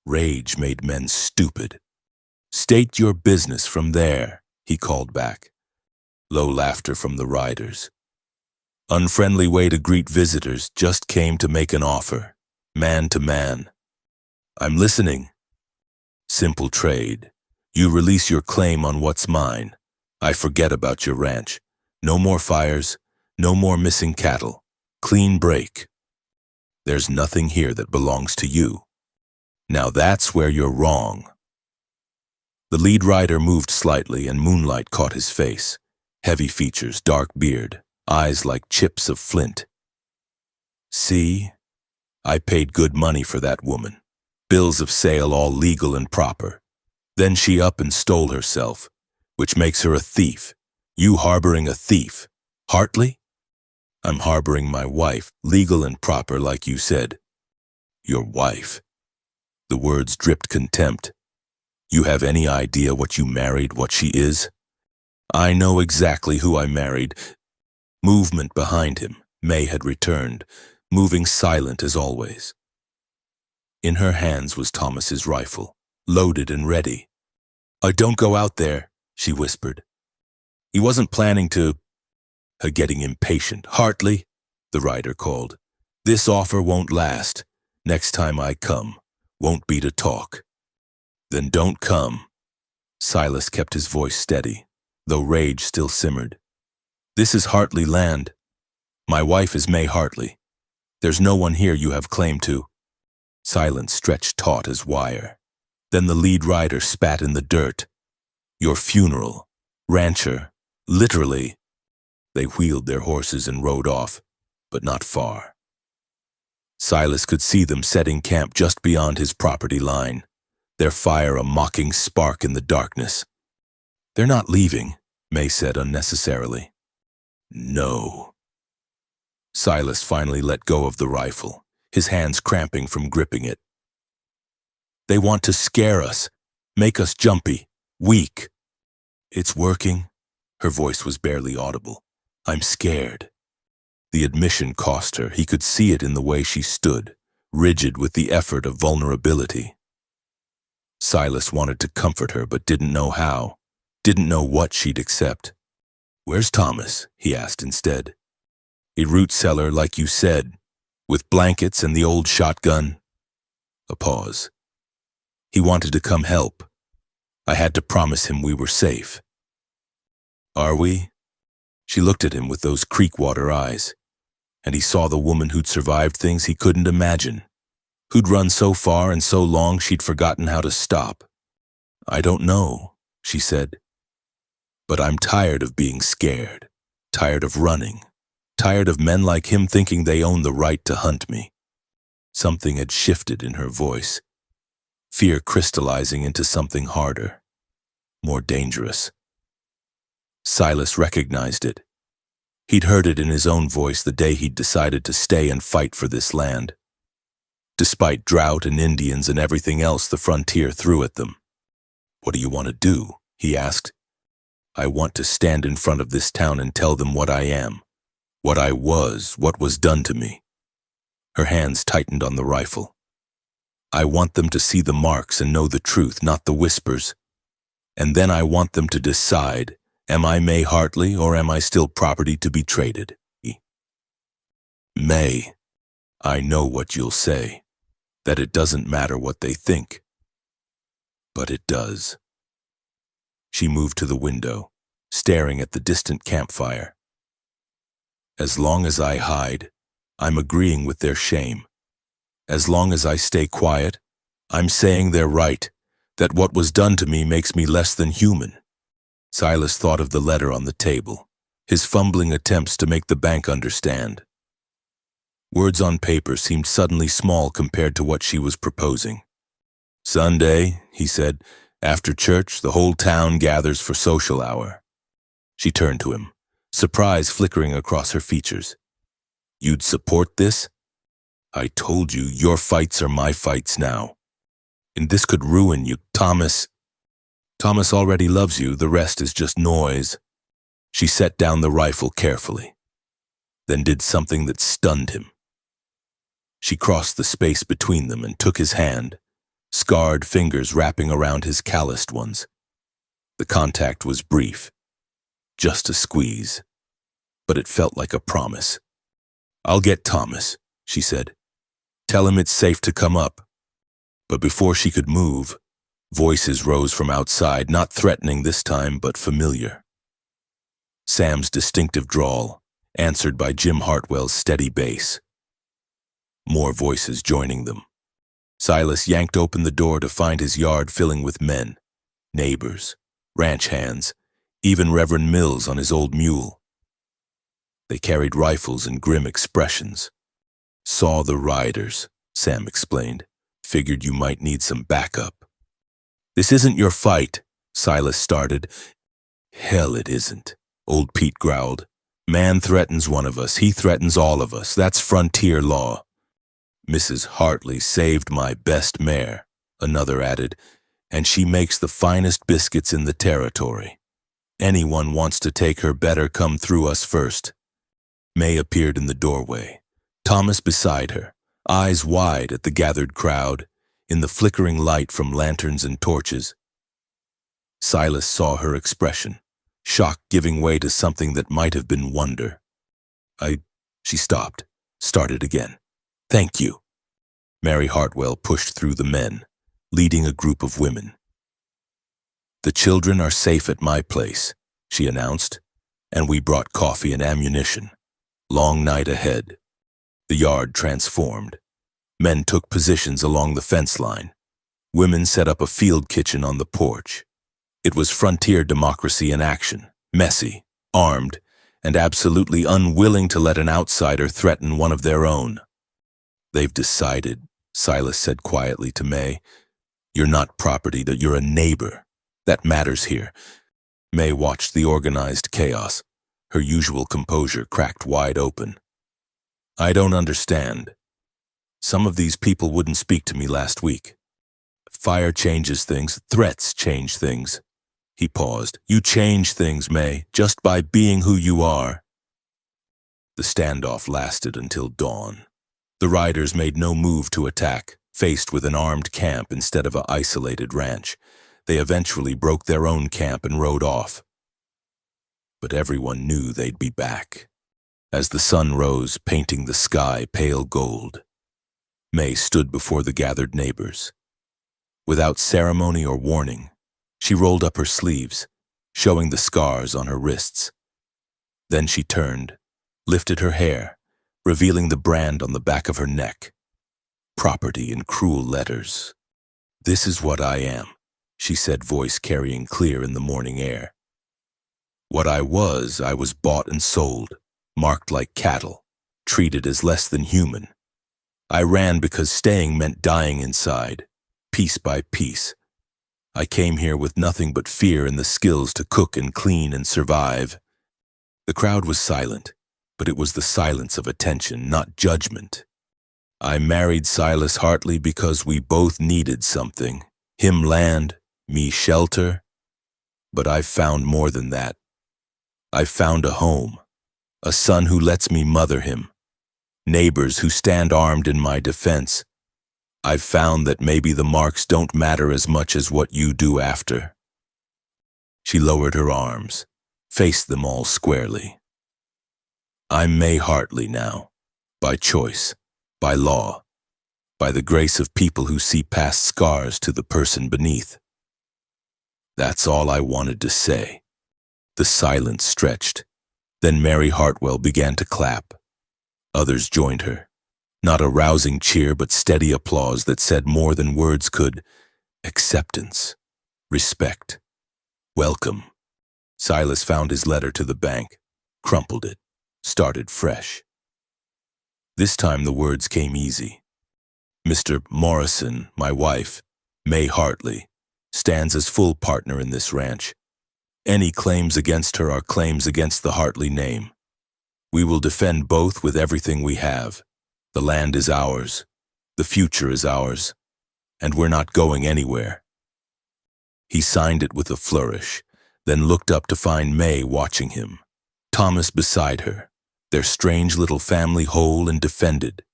Speaker 1: Rage made men stupid. State your business from there, he called back. Low laughter from the riders. Unfriendly way to greet visitors, just came to make an offer, man to man. I'm listening. Simple trade. You release your claim on what's mine. I forget about your ranch. No more fires, no more missing cattle. Clean break. There's nothing here that belongs to you. Now that's where you're wrong. The lead rider moved slightly and moonlight caught his face. Heavy features, dark beard, eyes like chips of flint. See? I paid good money for that woman. Bills of sale all legal and proper. Then she up and stole herself, which makes her a thief. You harboring a thief. Hartley? I'm harboring my wife, legal and proper like you said. Your wife. The words dripped contempt. You have any idea what you married, what she is? I know exactly who I married. Movement behind him. May had returned, moving silent as always. In her hands was Thomas's rifle, loaded and ready. Don't go out there, she whispered. He wasn't planning to... Getting impatient. Hartley, the rider called. This offer won't last. Next time I come, won't be to talk. Then don't come. Silas kept his voice steady, though rage still simmered. This is Hartley land. My wife is May Hartley. There's no one here you have claim to. Silence stretched taut as wire. Then the lead rider spat in the dirt. Your funeral. Rancher. Literally. They wheeled their horses and rode off, but not far. Silas could see them setting camp just beyond his property line, their fire a mocking spark in the darkness. They're not leaving, May said unnecessarily. No. Silas finally let go of the rifle, his hands cramping from gripping it. They want to scare us, make us jumpy, weak. It's working. Her voice was barely audible. I'm scared. The admission cost her. He could see it in the way she stood, rigid with the effort of vulnerability. Silas wanted to comfort her but didn't know how, didn't know what she'd accept. Where's Thomas? He asked instead. A root cellar, like you said, with blankets and the old shotgun. A pause. He wanted to come help. I had to promise him we were safe. Are we? She looked at him with those creekwater eyes, and he saw the woman who'd survived things he couldn't imagine, who'd run so far and so long she'd forgotten how to stop. I don't know, she said, but I'm tired of being scared, tired of running, tired of men like him thinking they own the right to hunt me. Something had shifted in her voice, fear crystallizing into something harder, more dangerous. Silas recognized it. He'd heard it in his own voice the day he'd decided to stay and fight for this land. Despite drought and Indians and everything else the frontier threw at them. What do you want to do? He asked. I want to stand in front of this town and tell them what I am, what I was, what was done to me. Her hands tightened on the rifle. I want them to see the marks and know the truth, not the whispers. And then I want them to decide, am I May Hartley or am I still property to be traded? May, I know what you'll say, that it doesn't matter what they think. But it does. She moved to the window, staring at the distant campfire. As long as I hide, I'm agreeing with their shame. As long as I stay quiet, I'm saying they're right, that what was done to me makes me less than human. Silas thought of the letter on the table, his fumbling attempts to make the bank understand. Words on paper seemed suddenly small compared to what she was proposing. Sunday, he said, after church, the whole town gathers for social hour. She turned to him, surprise flickering across her features. You'd support this? I told you, your fights are my fights now. And this could ruin you, Thomas. Thomas already loves you, the rest is just noise. She set down the rifle carefully, then did something that stunned him. She crossed the space between them and took his hand, scarred fingers wrapping around his calloused ones. The contact was brief, just a squeeze, but it felt like a promise. "I'll get Thomas," she said. "Tell him it's safe to come up." But before she could move, voices rose from outside, not threatening this time, but familiar. Sam's distinctive drawl, answered by Jim Hartwell's steady bass. More voices joining them. Silas yanked open the door to find his yard filling with men, neighbors, ranch hands, even Reverend Mills on his old mule. They carried rifles and grim expressions. "Saw the riders," Sam explained. "Figured you might need some backup." "This isn't your fight," Silas started. "Hell it isn't," old Pete growled. "Man threatens one of us, he threatens all of us. That's frontier law." "Mrs. Hartley saved my best mare," another added, "and she makes the finest biscuits in the territory. Anyone wants to take her better come through us first." May appeared in the doorway, Thomas beside her, eyes wide at the gathered crowd, in the flickering light from lanterns and torches. Silas saw her expression, shock giving way to something that might have been wonder. She stopped, started again. "Thank you." Mary Hartwell pushed through the men, leading a group of women. "The children are safe at my place," she announced, "and we brought coffee and ammunition. Long night ahead." The yard transformed. Men took positions along the fence line. Women set up a field kitchen on the porch. It was frontier democracy in action, messy, armed, and absolutely unwilling to let an outsider threaten one of their own. "They've decided," Silas said quietly to May. "You're not property, that you're a neighbor. That matters here." May watched the organized chaos, her usual composure cracked wide open. "I don't understand. Some of these people wouldn't speak to me last week. Fire changes things, threats change things." He paused. "You change things, May, just by being who you are." The standoff lasted until dawn. The riders made no move to attack, faced with an armed camp instead of an isolated ranch. They eventually broke their own camp and rode off. But everyone knew they'd be back. As the sun rose, painting the sky pale gold, May stood before the gathered neighbors. Without ceremony or warning, she rolled up her sleeves, showing the scars on her wrists. Then she turned, lifted her hair, revealing the brand on the back of her neck. Property in cruel letters. "This is what I am," she said, voice carrying clear in the morning air. "What I was bought and sold, marked like cattle, treated as less than human. I ran because staying meant dying inside, piece by piece. I came here with nothing but fear and the skills to cook and clean and survive." The crowd was silent, but it was the silence of attention, not judgment. "I married Silas Hartley because we both needed something. Him land, me shelter. But I've found more than that. I've found a home, a son who lets me mother him, neighbors who stand armed in my defense. I've found that maybe the marks don't matter as much as what you do after." She lowered her arms, faced them all squarely. "I'm May Hartley now, by choice, by law, by the grace of people who see past scars to the person beneath." That's all I wanted to say. The silence stretched. Then Mary Hartwell began to clap. Others joined her. Not a rousing cheer, but steady applause that said more than words could. Acceptance. Respect. Welcome. Silas found his letter to the bank, crumpled it, started fresh. This time the words came easy. "Mr. Morrison, my wife, May Hartley, stands as full partner in this ranch. Any claims against her are claims against the Hartley name. We will defend both with everything we have. The land is ours. The future is ours. And we're not going anywhere." He signed it with a flourish, then looked up to find May watching him, Thomas beside her, their strange little family whole and defended.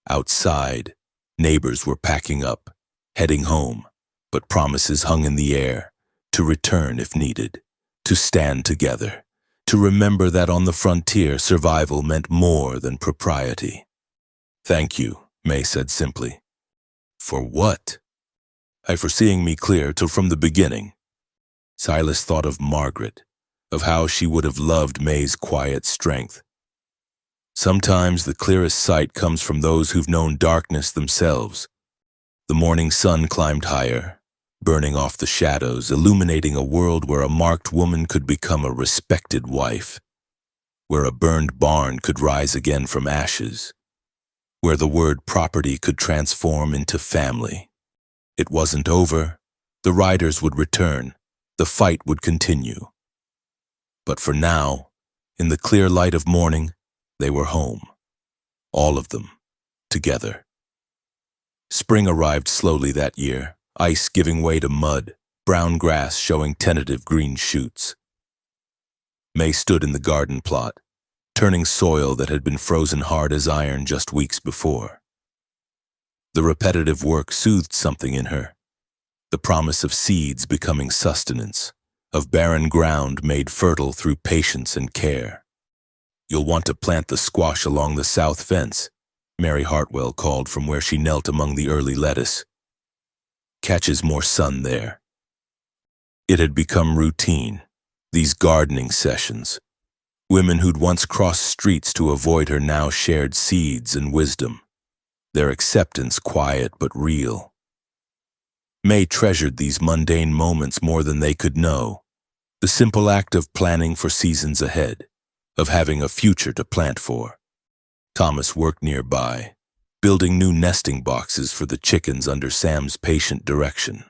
Speaker 1: Outside, neighbors were packing up, heading home, but promises hung in the air, to return if needed, to stand together, to remember that on the frontier survival meant more than propriety. "Thank you," May said simply. "For what?" "For seeing me clear till from the beginning." Silas thought of Margaret, of how she would have loved May's quiet strength. Sometimes the clearest sight comes from those who've known darkness themselves. The morning sun climbed higher, burning off the shadows, illuminating a world where a marked woman could become a respected wife, where a burned barn could rise again from ashes, where the word property could transform into family. It wasn't over. The riders would return. The fight would continue. But for now, in the clear light of morning, they were home. All of them, together. Spring arrived slowly that year, ice giving way to mud, brown grass showing tentative green shoots. May stood in the garden plot, turning soil that had been frozen hard as iron just weeks before. The repetitive work soothed something in her, the promise of seeds becoming sustenance, of barren ground made fertile through patience and care. "You'll want to plant the squash along the south fence," Mary Hartwell called from where she knelt among the early lettuce. "Catches more sun there." It had become routine, these gardening sessions. Women who'd once crossed streets to avoid her now shared seeds and wisdom, their acceptance quiet but real. May treasured these mundane moments more than they could know, the simple act of planning for seasons ahead, of having a future to plant for. Thomas worked nearby, building new nesting boxes for the chickens under Sam's patient direction.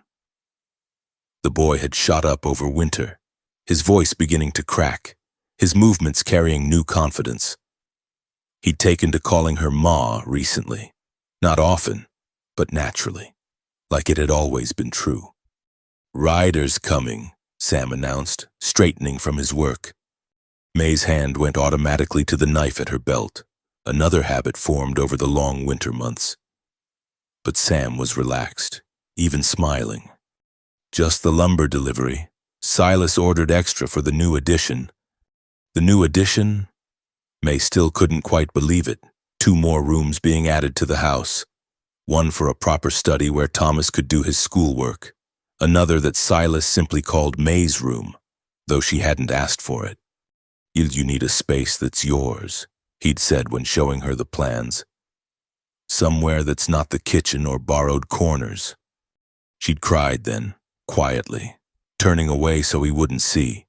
Speaker 1: The boy had shot up over winter, his voice beginning to crack, his movements carrying new confidence. He'd taken to calling her Ma recently, not often, but naturally, like it had always been true. "Riders coming," Sam announced, straightening from his work. May's hand went automatically to the knife at her belt, another habit formed over the long winter months. But Sam was relaxed, even smiling. "Just the lumber delivery. Silas ordered extra for the new addition." The new addition? May still couldn't quite believe it. 2 more rooms being added to the house. One for a proper study where Thomas could do his schoolwork. Another that Silas simply called May's room, though she hadn't asked for it. "You need a space that's yours," he'd said when showing her the plans. "Somewhere that's not the kitchen or borrowed corners." She'd cried then, quietly, turning away so he wouldn't see.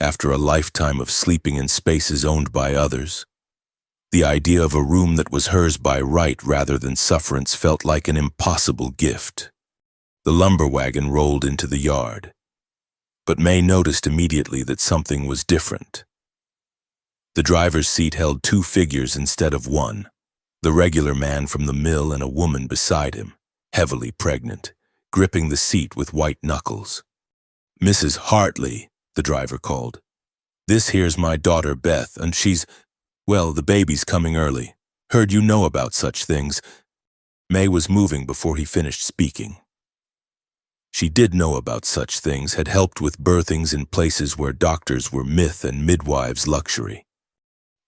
Speaker 1: After a lifetime of sleeping in spaces owned by others, the idea of a room that was hers by right rather than sufferance felt like an impossible gift. The lumber wagon rolled into the yard, but May noticed immediately that something was different. The driver's seat held 2 figures instead of 1, the regular man from the mill and a woman beside him, heavily pregnant, gripping the seat with white knuckles. "Mrs. Hartley," the driver called. "This here's my daughter Beth, and well, the baby's coming early. Heard you know about such things." May was moving before he finished speaking. She did know about such things, had helped with birthings in places where doctors were myth and midwives luxury.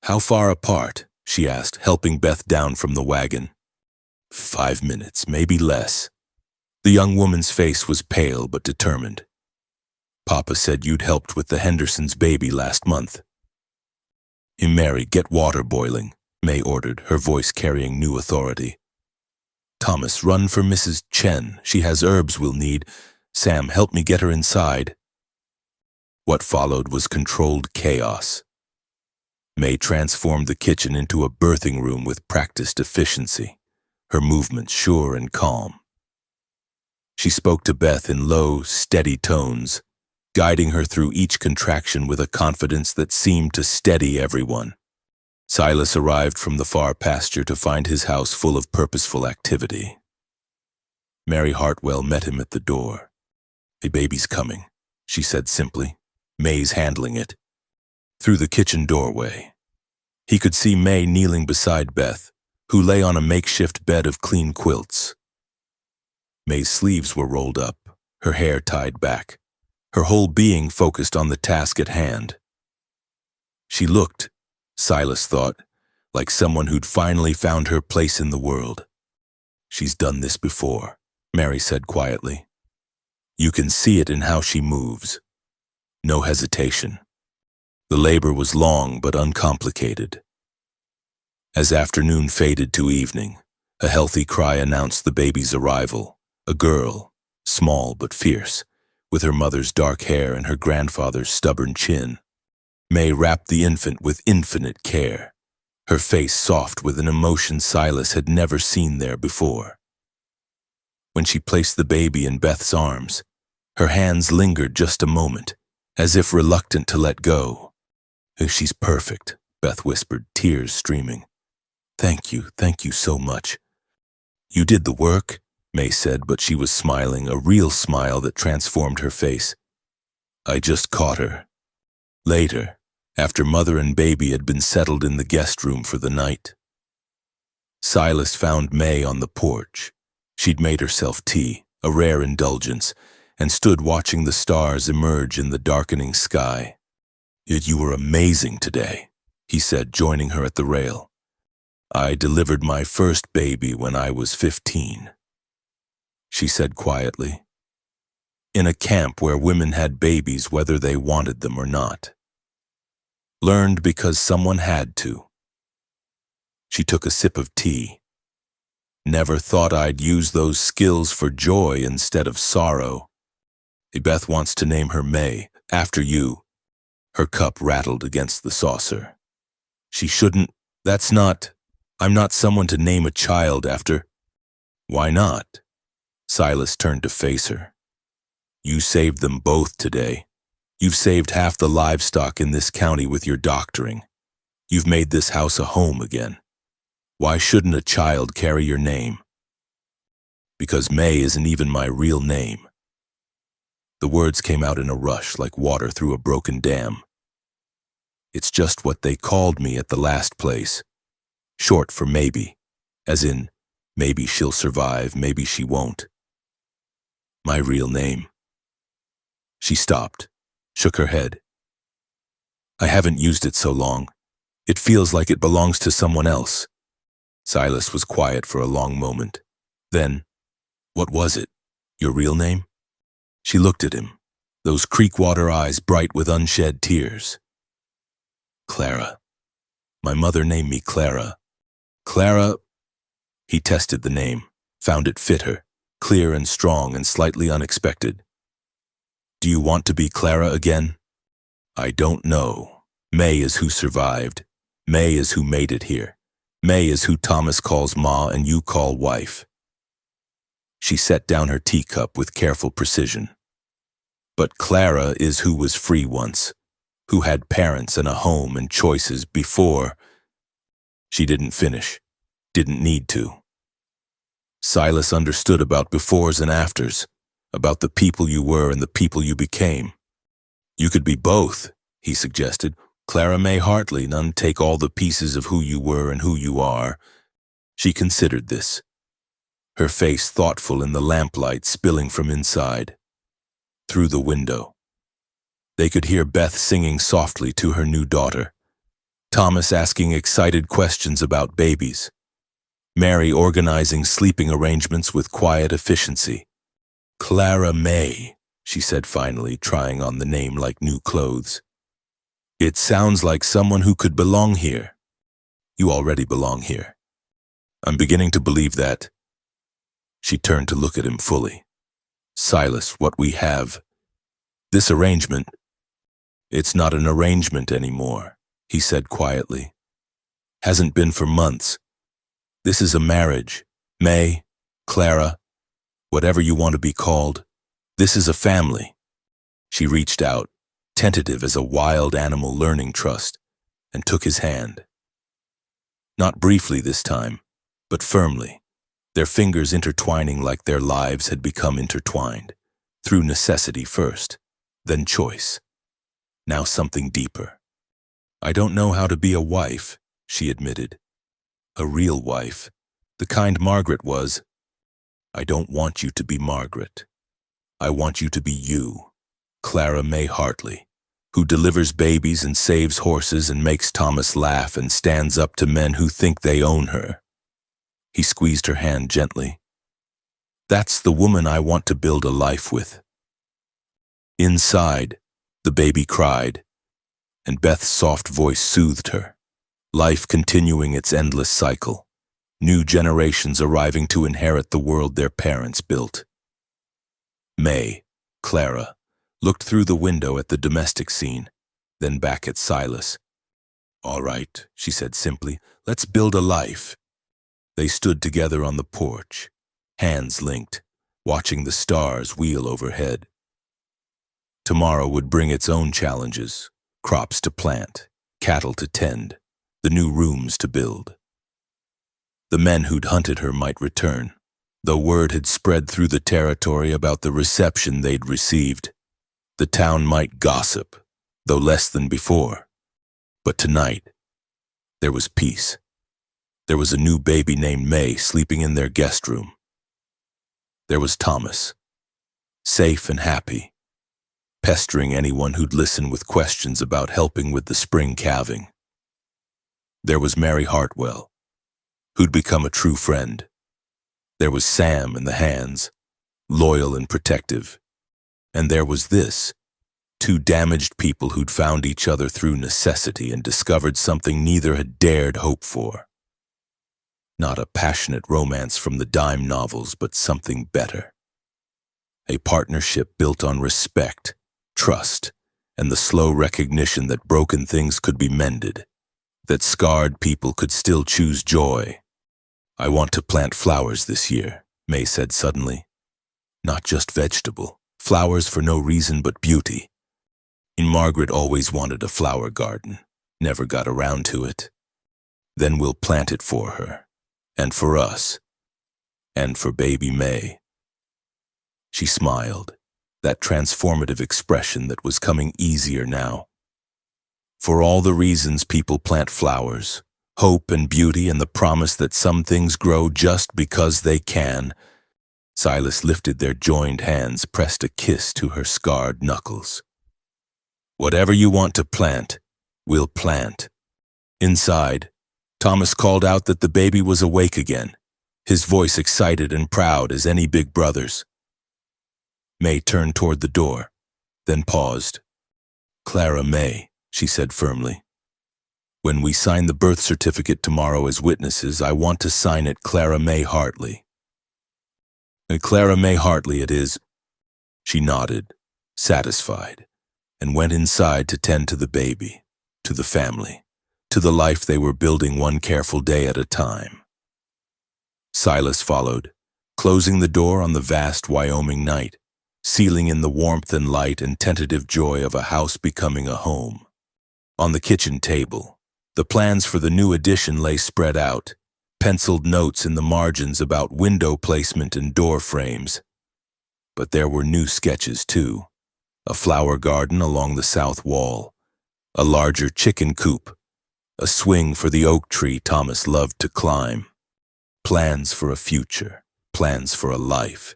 Speaker 1: "How far apart?" she asked, helping Beth down from the wagon. 5 minutes, maybe less." The young woman's face was pale but determined. "Papa said you'd helped with the Hendersons' baby last month." "Mary, get water boiling," May ordered, her voice carrying new authority. "Thomas, run for Mrs. Chen. She has herbs we'll need. Sam, help me get her inside." What followed was controlled chaos. May transformed the kitchen into a birthing room with practiced efficiency, her movements sure and calm. She spoke to Beth in low, steady tones, guiding her through each contraction with a confidence that seemed to steady everyone. Silas arrived from the far pasture to find his house full of purposeful activity. Mary Hartwell met him at the door. "A baby's coming," she said simply. "May's handling it." Through the kitchen doorway, he could see May kneeling beside Beth, who lay on a makeshift bed of clean quilts. May's sleeves were rolled up, her hair tied back, her whole being focused on the task at hand. She looked, Silas thought, like someone who'd finally found her place in the world. "She's done this before," Mary said quietly. "You can see it in how she moves. No hesitation." The labor was long but uncomplicated. As afternoon faded to evening, a healthy cry announced the baby's arrival. A girl, small but fierce, with her mother's dark hair and her grandfather's stubborn chin. May wrapped the infant with infinite care, her face soft with an emotion Silas had never seen there before. When she placed the baby in Beth's arms, her hands lingered just a moment, as if reluctant to let go. "She's perfect," Beth whispered, tears streaming. Thank you so much." "You did the work," May said, but she was smiling, a real smile that transformed her face. "I just caught her." Later, after mother and baby had been settled in the guest room for the night, Silas found May on the porch. She'd made herself tea, a rare indulgence, and stood watching the stars emerge in the darkening sky. "You were amazing today," he said, joining her at the rail. "I delivered my first baby when I was 15. She said quietly. "In a camp where women had babies whether they wanted them or not. Learned because someone had to." She took a sip of tea. "Never thought I'd use those skills for joy instead of sorrow. Beth wants to name her May, after you." Her cup rattled against the saucer. "She shouldn't. I'm not someone to name a child after." "Why not?" Silas turned to face her. "You saved them both today. You've saved half the livestock in this county with your doctoring. You've made this house a home again. Why shouldn't a child carry your name?" "Because May isn't even my real name." The words came out in a rush like water through a broken dam. "It's just what they called me at the last place. Short for maybe, as in, maybe she'll survive, maybe she won't. My real name." She stopped, shook her head. "I haven't used it so long. It feels like it belongs to someone else." Silas was quiet for a long moment. Then, "What was it? Your real name?" She looked at him, those creekwater eyes bright with unshed tears. "Clara. My mother named me Clara. Clara." He tested the name, found it fit her, clear and strong and slightly unexpected. "Do you want to be Clara again?" "I don't know. May is who survived. May is who made it here. May is who Thomas calls Ma and you call wife." She set down her teacup with careful precision. "But Clara is who was free once, who had parents and a home and choices before." She didn't finish, didn't need to. Silas understood about befores and afters, about the people you were and the people you became. "You could be both," he suggested. "Clara May Hartley, none take all the pieces of who you were and who you are." She considered this, her face thoughtful in the lamplight spilling from inside. Through the window, they could hear Beth singing softly to her new daughter, Thomas asking excited questions about babies, Mary organizing sleeping arrangements with quiet efficiency. "Clara May," she said finally, trying on the name like new clothes. "It sounds like someone who could belong here." "You already belong here. I'm beginning to believe that." She turned to look at him fully. "Silas, what we have, this arrangement, it's not an arrangement anymore," he said quietly. "Hasn't been for months. This is a marriage. May, Clara, whatever you want to be called, this is a family." She reached out, tentative as a wild animal learning trust, and took his hand. Not briefly this time, but firmly, their fingers intertwining like their lives had become intertwined, through necessity first, then choice, now something deeper. "I don't know how to be a wife," she admitted. "A real wife, the kind Margaret was." I don't want you to be Margaret. I want you to be you, Clara May Hartley, who delivers babies and saves horses and makes Thomas laugh and stands up to men who think they own her. He squeezed her hand gently. That's the woman I want to build a life with. Inside, the baby cried, and Beth's soft voice soothed her. Life continuing its endless cycle, new generations arriving to inherit the world their parents built. May, Clara, looked through the window at the domestic scene, then back at Silas. All right, she said simply, let's build a life. They stood together on the porch, hands linked, watching the stars wheel overhead. Tomorrow would bring its own challenges, crops to plant, cattle to tend, the new rooms to build. The men who'd hunted her might return, though word had spread through the territory about the reception they'd received. The town might gossip, though less than before. But tonight, there was peace. There was a new baby named May sleeping in their guest room. There was Thomas, safe and happy, pestering anyone who'd listen with questions about helping with the spring calving. There was Mary Hartwell, who'd become a true friend. There was Sam and the Hands, loyal and protective. And there was this, two damaged people who'd found each other through necessity and discovered something neither had dared hope for. Not a passionate romance from the dime novels, but something better. A partnership built on respect, trust, and the slow recognition that broken things could be mended, that scarred people could still choose joy. I want to plant flowers this year, May said suddenly. Not just vegetable, flowers for no reason but beauty. And Margaret always wanted a flower garden, never got around to it. Then we'll plant it for her, and for us, and for baby May. She smiled, that transformative expression that was coming easier now. For all the reasons people plant flowers, hope and beauty and the promise that some things grow just because they can, Silas lifted their joined hands, pressed a kiss to her scarred knuckles. Whatever you want to plant, we'll plant. Inside, Thomas called out that the baby was awake again, his voice excited and proud as any big brother's. May turned toward the door, then paused. Clara May, she said firmly. When we sign the birth certificate tomorrow as witnesses, I want to sign it Clara May Hartley. Clara May Hartley it is. She nodded, satisfied, and went inside to tend to the baby, to the family, to the life they were building one careful day at a time. Silas followed, closing the door on the vast Wyoming night, sealing in the warmth and light and tentative joy of a house becoming a home. On the kitchen table, the plans for the new addition lay spread out, penciled notes in the margins about window placement and door frames. But there were new sketches too. A flower garden along the south wall, a larger chicken coop, a swing for the oak tree Thomas loved to climb. Plans for a future, plans for a life.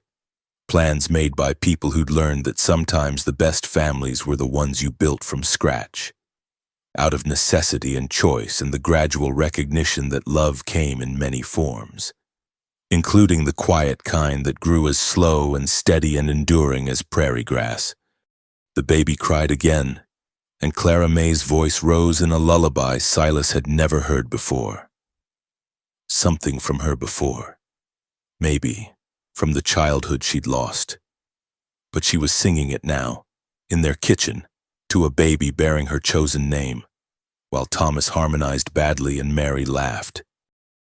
Speaker 1: Plans made by people who'd learned that sometimes the best families were the ones you built from scratch. Out of necessity and choice and the gradual recognition that love came in many forms, including the quiet kind that grew as slow and steady and enduring as prairie grass. The baby cried again, and Clara May's voice rose in a lullaby Silas had never heard before. Something from her before. Maybe from the childhood she'd lost. But she was singing it now, in their kitchen, to a baby bearing her chosen name, while Thomas harmonized badly and Mary laughed.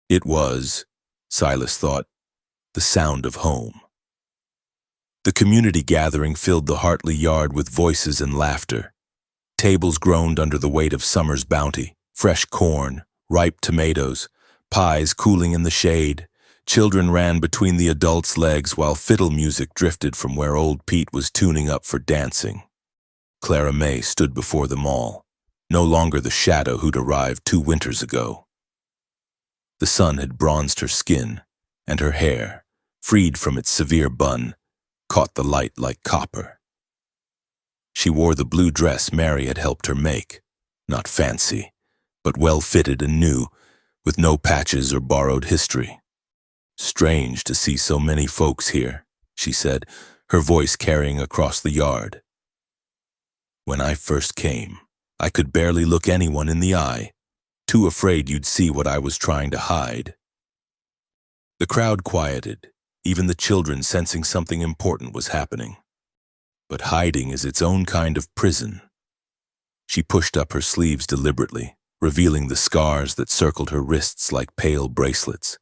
Speaker 1: It was, Silas thought, the sound of home. The community gathering filled the Hartley yard with voices and laughter. Tables groaned under the weight of summer's bounty, fresh corn, ripe tomatoes, pies cooling in the shade. Children ran between the adults' legs while fiddle music drifted from where old Pete was tuning up for dancing. Clara May stood before them all, no longer the shadow who'd arrived 2 winters ago. The sun had bronzed her skin, and her hair, freed from its severe bun, caught the light like copper. She wore the blue dress Mary had helped her make, not fancy, but well-fitted and new, with no patches or borrowed history. "Strange to see so many folks here," she said, her voice carrying across the yard. "When I first came, I could barely look anyone in the eye, too afraid you'd see what I was trying to hide." The crowd quieted, even the children sensing something important was happening. But hiding is its own kind of prison. She pushed up her sleeves deliberately, revealing the scars that circled her wrists like pale bracelets.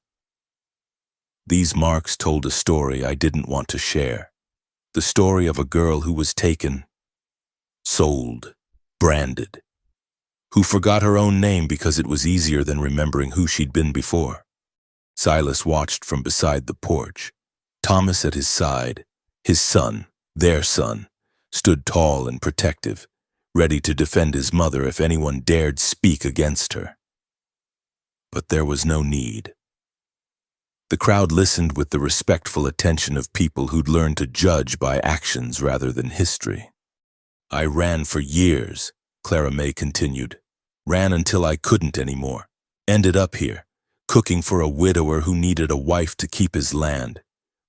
Speaker 1: These marks told a story I didn't want to share. The story of a girl who was taken, sold, branded, who forgot her own name because it was easier than remembering who she'd been before. Silas watched from beside the porch. Thomas at his side, his son, their son, stood tall and protective, ready to defend his mother if anyone dared speak against her. But there was no need. The crowd listened with the respectful attention of people who'd learned to judge by actions rather than history. "I ran for years," Clara May continued. "Ran until I couldn't anymore. Ended up here, cooking for a widower who needed a wife to keep his land.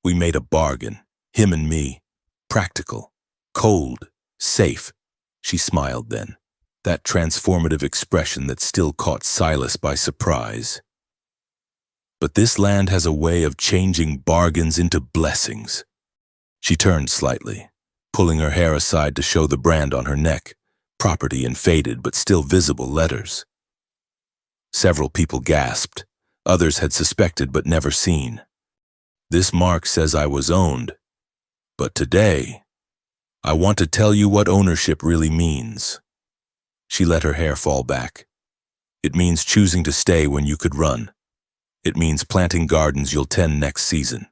Speaker 1: We made a bargain, him and me. Practical, cold, safe." She smiled then, that transformative expression that still caught Silas by surprise. "But this land has a way of changing bargains into blessings." She turned slightly, pulling her hair aside to show the brand on her neck, property in faded but still visible letters. Several people gasped. Others had suspected but never seen. "This mark says I was owned. But today, I want to tell you what ownership really means." She let her hair fall back. "It means choosing to stay when you could run. It means planting gardens you'll tend next season.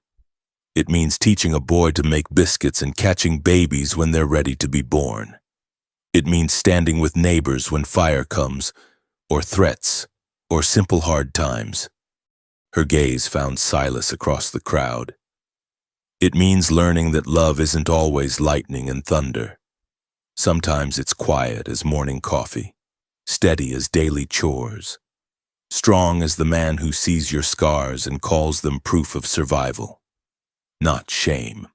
Speaker 1: It means teaching a boy to make biscuits and catching babies when they're ready to be born. It means standing with neighbors when fire comes, or threats, or simple hard times." Her gaze found Silas across the crowd. "It means learning that love isn't always lightning and thunder. Sometimes it's quiet as morning coffee, steady as daily chores, strong as the man who sees your scars and calls them proof of survival, not shame."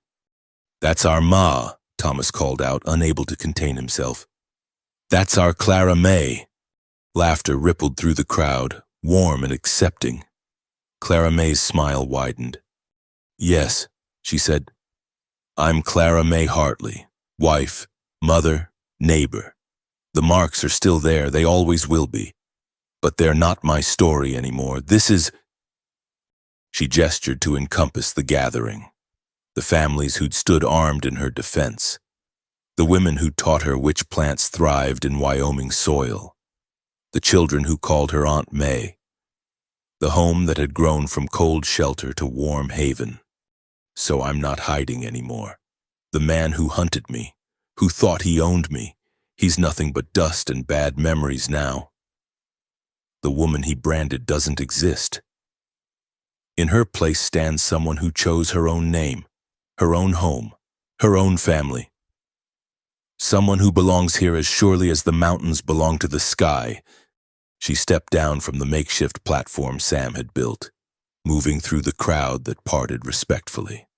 Speaker 1: "That's our Ma," Thomas called out, unable to contain himself. "That's our Clara May." Laughter rippled through the crowd, warm and accepting. Clara May's smile widened. "Yes," she said, "I'm Clara May Hartley, wife, mother, neighbor. The marks are still there, they always will be. But they're not my story anymore. This is—" She gestured to encompass the gathering, the families who'd stood armed in her defense, the women who taught her which plants thrived in Wyoming soil, the children who called her Aunt May, the home that had grown from cold shelter to warm haven. So I'm not hiding anymore. The man who hunted me, who thought he owned me, he's nothing but dust and bad memories now. The woman he branded doesn't exist. In her place stands someone who chose her own name, her own home, her own family. Someone who belongs here as surely as the mountains belong to the sky." She stepped down from the makeshift platform Sam had built, moving through the crowd that parted respectfully.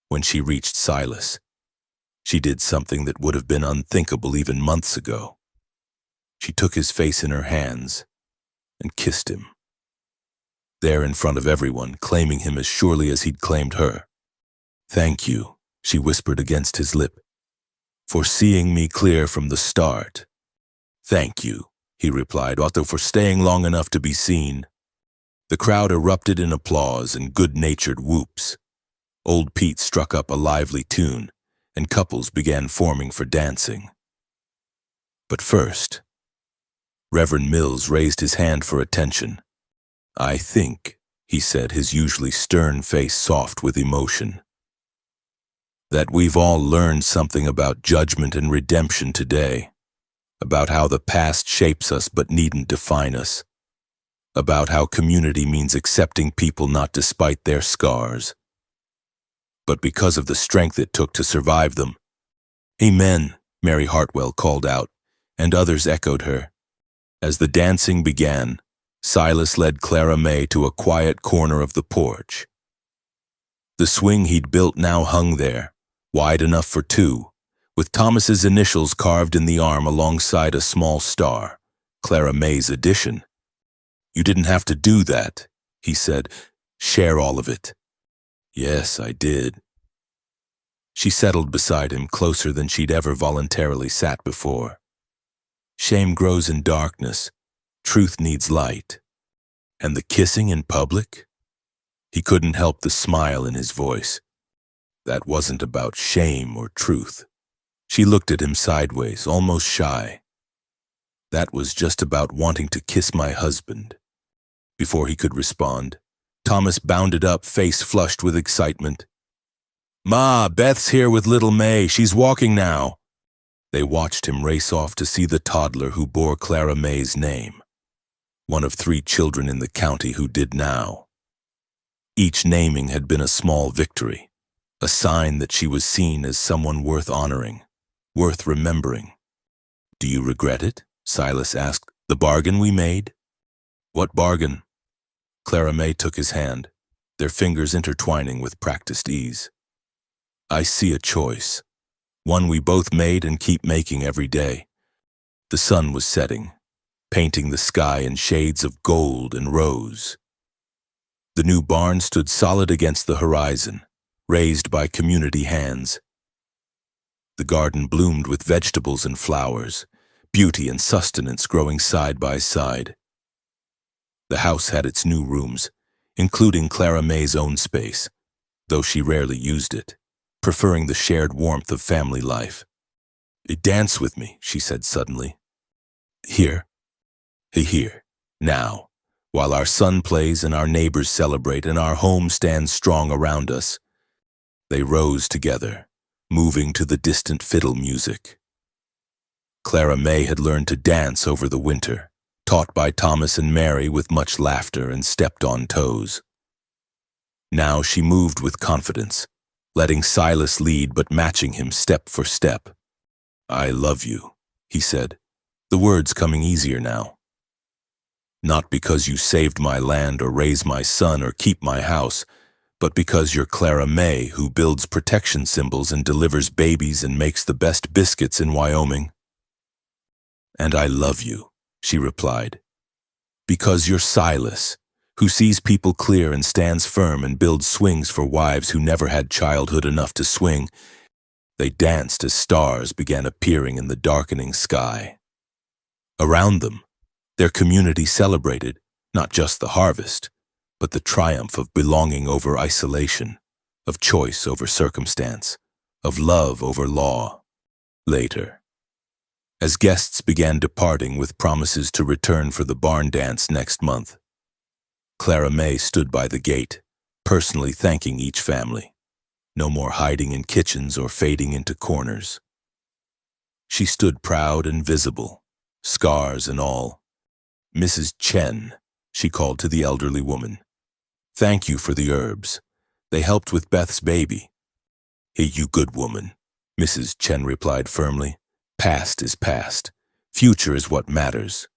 Speaker 1: When she reached Silas, she did something that would have been unthinkable even months ago. She took his face in her hands and kissed him. There in front of everyone, claiming him as surely as he'd claimed her. "Thank you," she whispered against his lip, "for seeing me clear from the start." "Thank you," he replied, "also for staying long enough to be seen." The crowd erupted in applause and good-natured whoops. Old Pete struck up a lively tune, and couples began forming for dancing. But first, Reverend Mills raised his hand for attention. "I think," he said, his usually stern face soft with emotion, "that we've all learned something about judgment and redemption today, about how the past shapes us but needn't define us, about how community means accepting people not despite their scars, but because of the strength it took to survive them. "Amen," Mary Hartwell called out, and others echoed her. As the dancing began, Silas led Clara May to a quiet corner of the porch. The swing he'd built now hung there, wide enough for two, with Thomas's initials carved in the arm alongside a small star, Clara May's addition. "You didn't have to do that," he said. "Share all of it." "Yes, I did." She settled beside him closer than she'd ever voluntarily sat before. Shame grows in darkness. Truth needs light. And the kissing in public? He couldn't help the smile in his voice. That wasn't about shame or truth. She looked at him sideways, almost shy. That was just about wanting to kiss my husband. Before he could respond, Thomas bounded up, face flushed with excitement. "Ma, Beth's here with little May. She's walking now." They watched him race off to see the toddler who bore Clara May's name, one of 3 children in the county who did now. Each naming had been a small victory, a sign that she was seen as someone worth honoring, worth remembering. "Do you regret it?" Silas asked. "The bargain we made?" "What bargain?" Clara May took his hand, their fingers intertwining with practiced ease. "I see a choice, one we both made and keep making every day." The sun was setting, painting the sky in shades of gold and rose. The new barn stood solid against the horizon, raised by community hands. The garden bloomed with vegetables and flowers, beauty and sustenance growing side by side. The house had its new rooms, including Clara May's own space, though she rarely used it, preferring the shared warmth of family life. "Dance with me," she said suddenly. "Here. Here. Now. While our son plays and our neighbors celebrate and our home stands strong around us." They rose together, moving to the distant fiddle music. Clara May had learned to dance over the winter, taught by Thomas and Mary with much laughter and stepped on toes. Now she moved with confidence, letting Silas lead but matching him step for step. "I love you," he said, the words coming easier now. "Not because you saved my land or raised my son or keep my house, but because you're Clara May, who builds protection symbols and delivers babies and makes the best biscuits in Wyoming." "And I love you," she replied, "because you're Silas, who sees people clear and stands firm and builds swings for wives who never had childhood enough to swing." They danced as stars began appearing in the darkening sky. Around them, their community celebrated not just the harvest, but the triumph of belonging over isolation, of choice over circumstance, of love over law. Later, as guests began departing with promises to return for the barn dance next month, Clara May stood by the gate, personally thanking each family. No more hiding in kitchens or fading into corners. She stood proud and visible, scars and all. "Mrs. Chen," she called to the elderly woman. "Thank you for the herbs. They helped with Beth's baby." "Hey, you good woman," Mrs. Chen replied firmly. "Past is past. Future is what matters."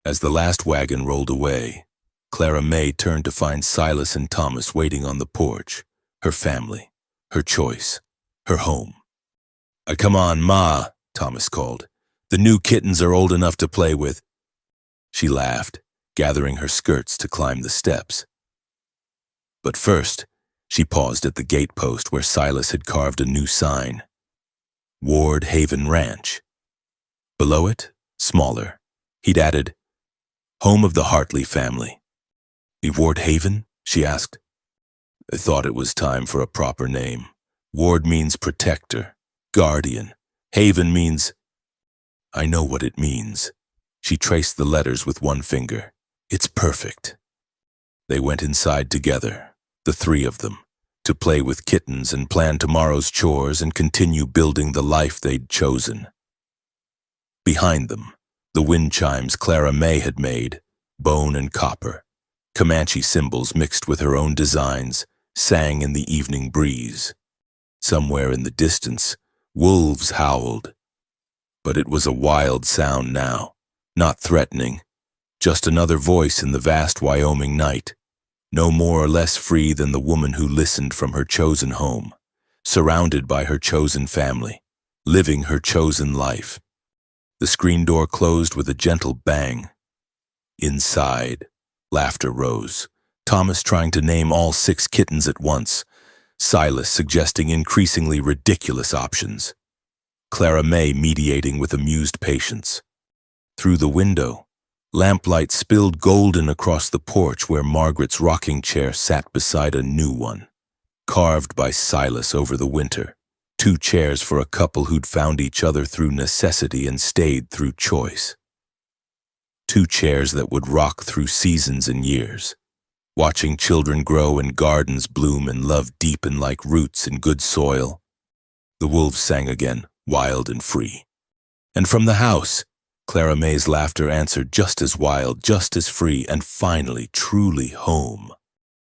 Speaker 1: As the last wagon rolled away, Clara May turned to find Silas and Thomas waiting on the porch, her family, her choice, her home. Come on, Ma," Thomas called. "The new kittens are old enough to play with." She laughed, gathering her skirts to climb the steps. But first, she paused at the gate post where Silas had carved a new sign. Ward Haven Ranch. Below it, smaller, he'd added, "Home of the Hartley family." "Ward Haven?" she asked. "I thought it was time for a proper name. Ward means protector, guardian. Haven means—" "I know what it means." She traced the letters with one finger. "It's perfect." They went inside together, the 3 of them, to play with kittens and plan tomorrow's chores and continue building the life they'd chosen. Behind them, the wind chimes Clara May had made, bone and copper, Comanche symbols mixed with her own designs, sang in the evening breeze. Somewhere in the distance, wolves howled. But it was a wild sound now, not threatening, just another voice in the vast Wyoming night, no more or less free than the woman who listened from her chosen home, surrounded by her chosen family, living her chosen life. The screen door closed with a gentle bang. Inside, laughter rose, Thomas trying to name all 6 kittens at once, Silas suggesting increasingly ridiculous options, Clara May mediating with amused patience. Through the window, lamplight spilled golden across the porch where Margaret's rocking chair sat beside a new one, carved by Silas over the winter. 2 chairs for a couple who'd found each other through necessity and stayed through choice. 2 chairs that would rock through seasons and years, watching children grow and gardens bloom and love deepen like roots in good soil. The wolves sang again, wild and free. And from the house, Clara May's laughter answered, just as wild, just as free, and finally truly home.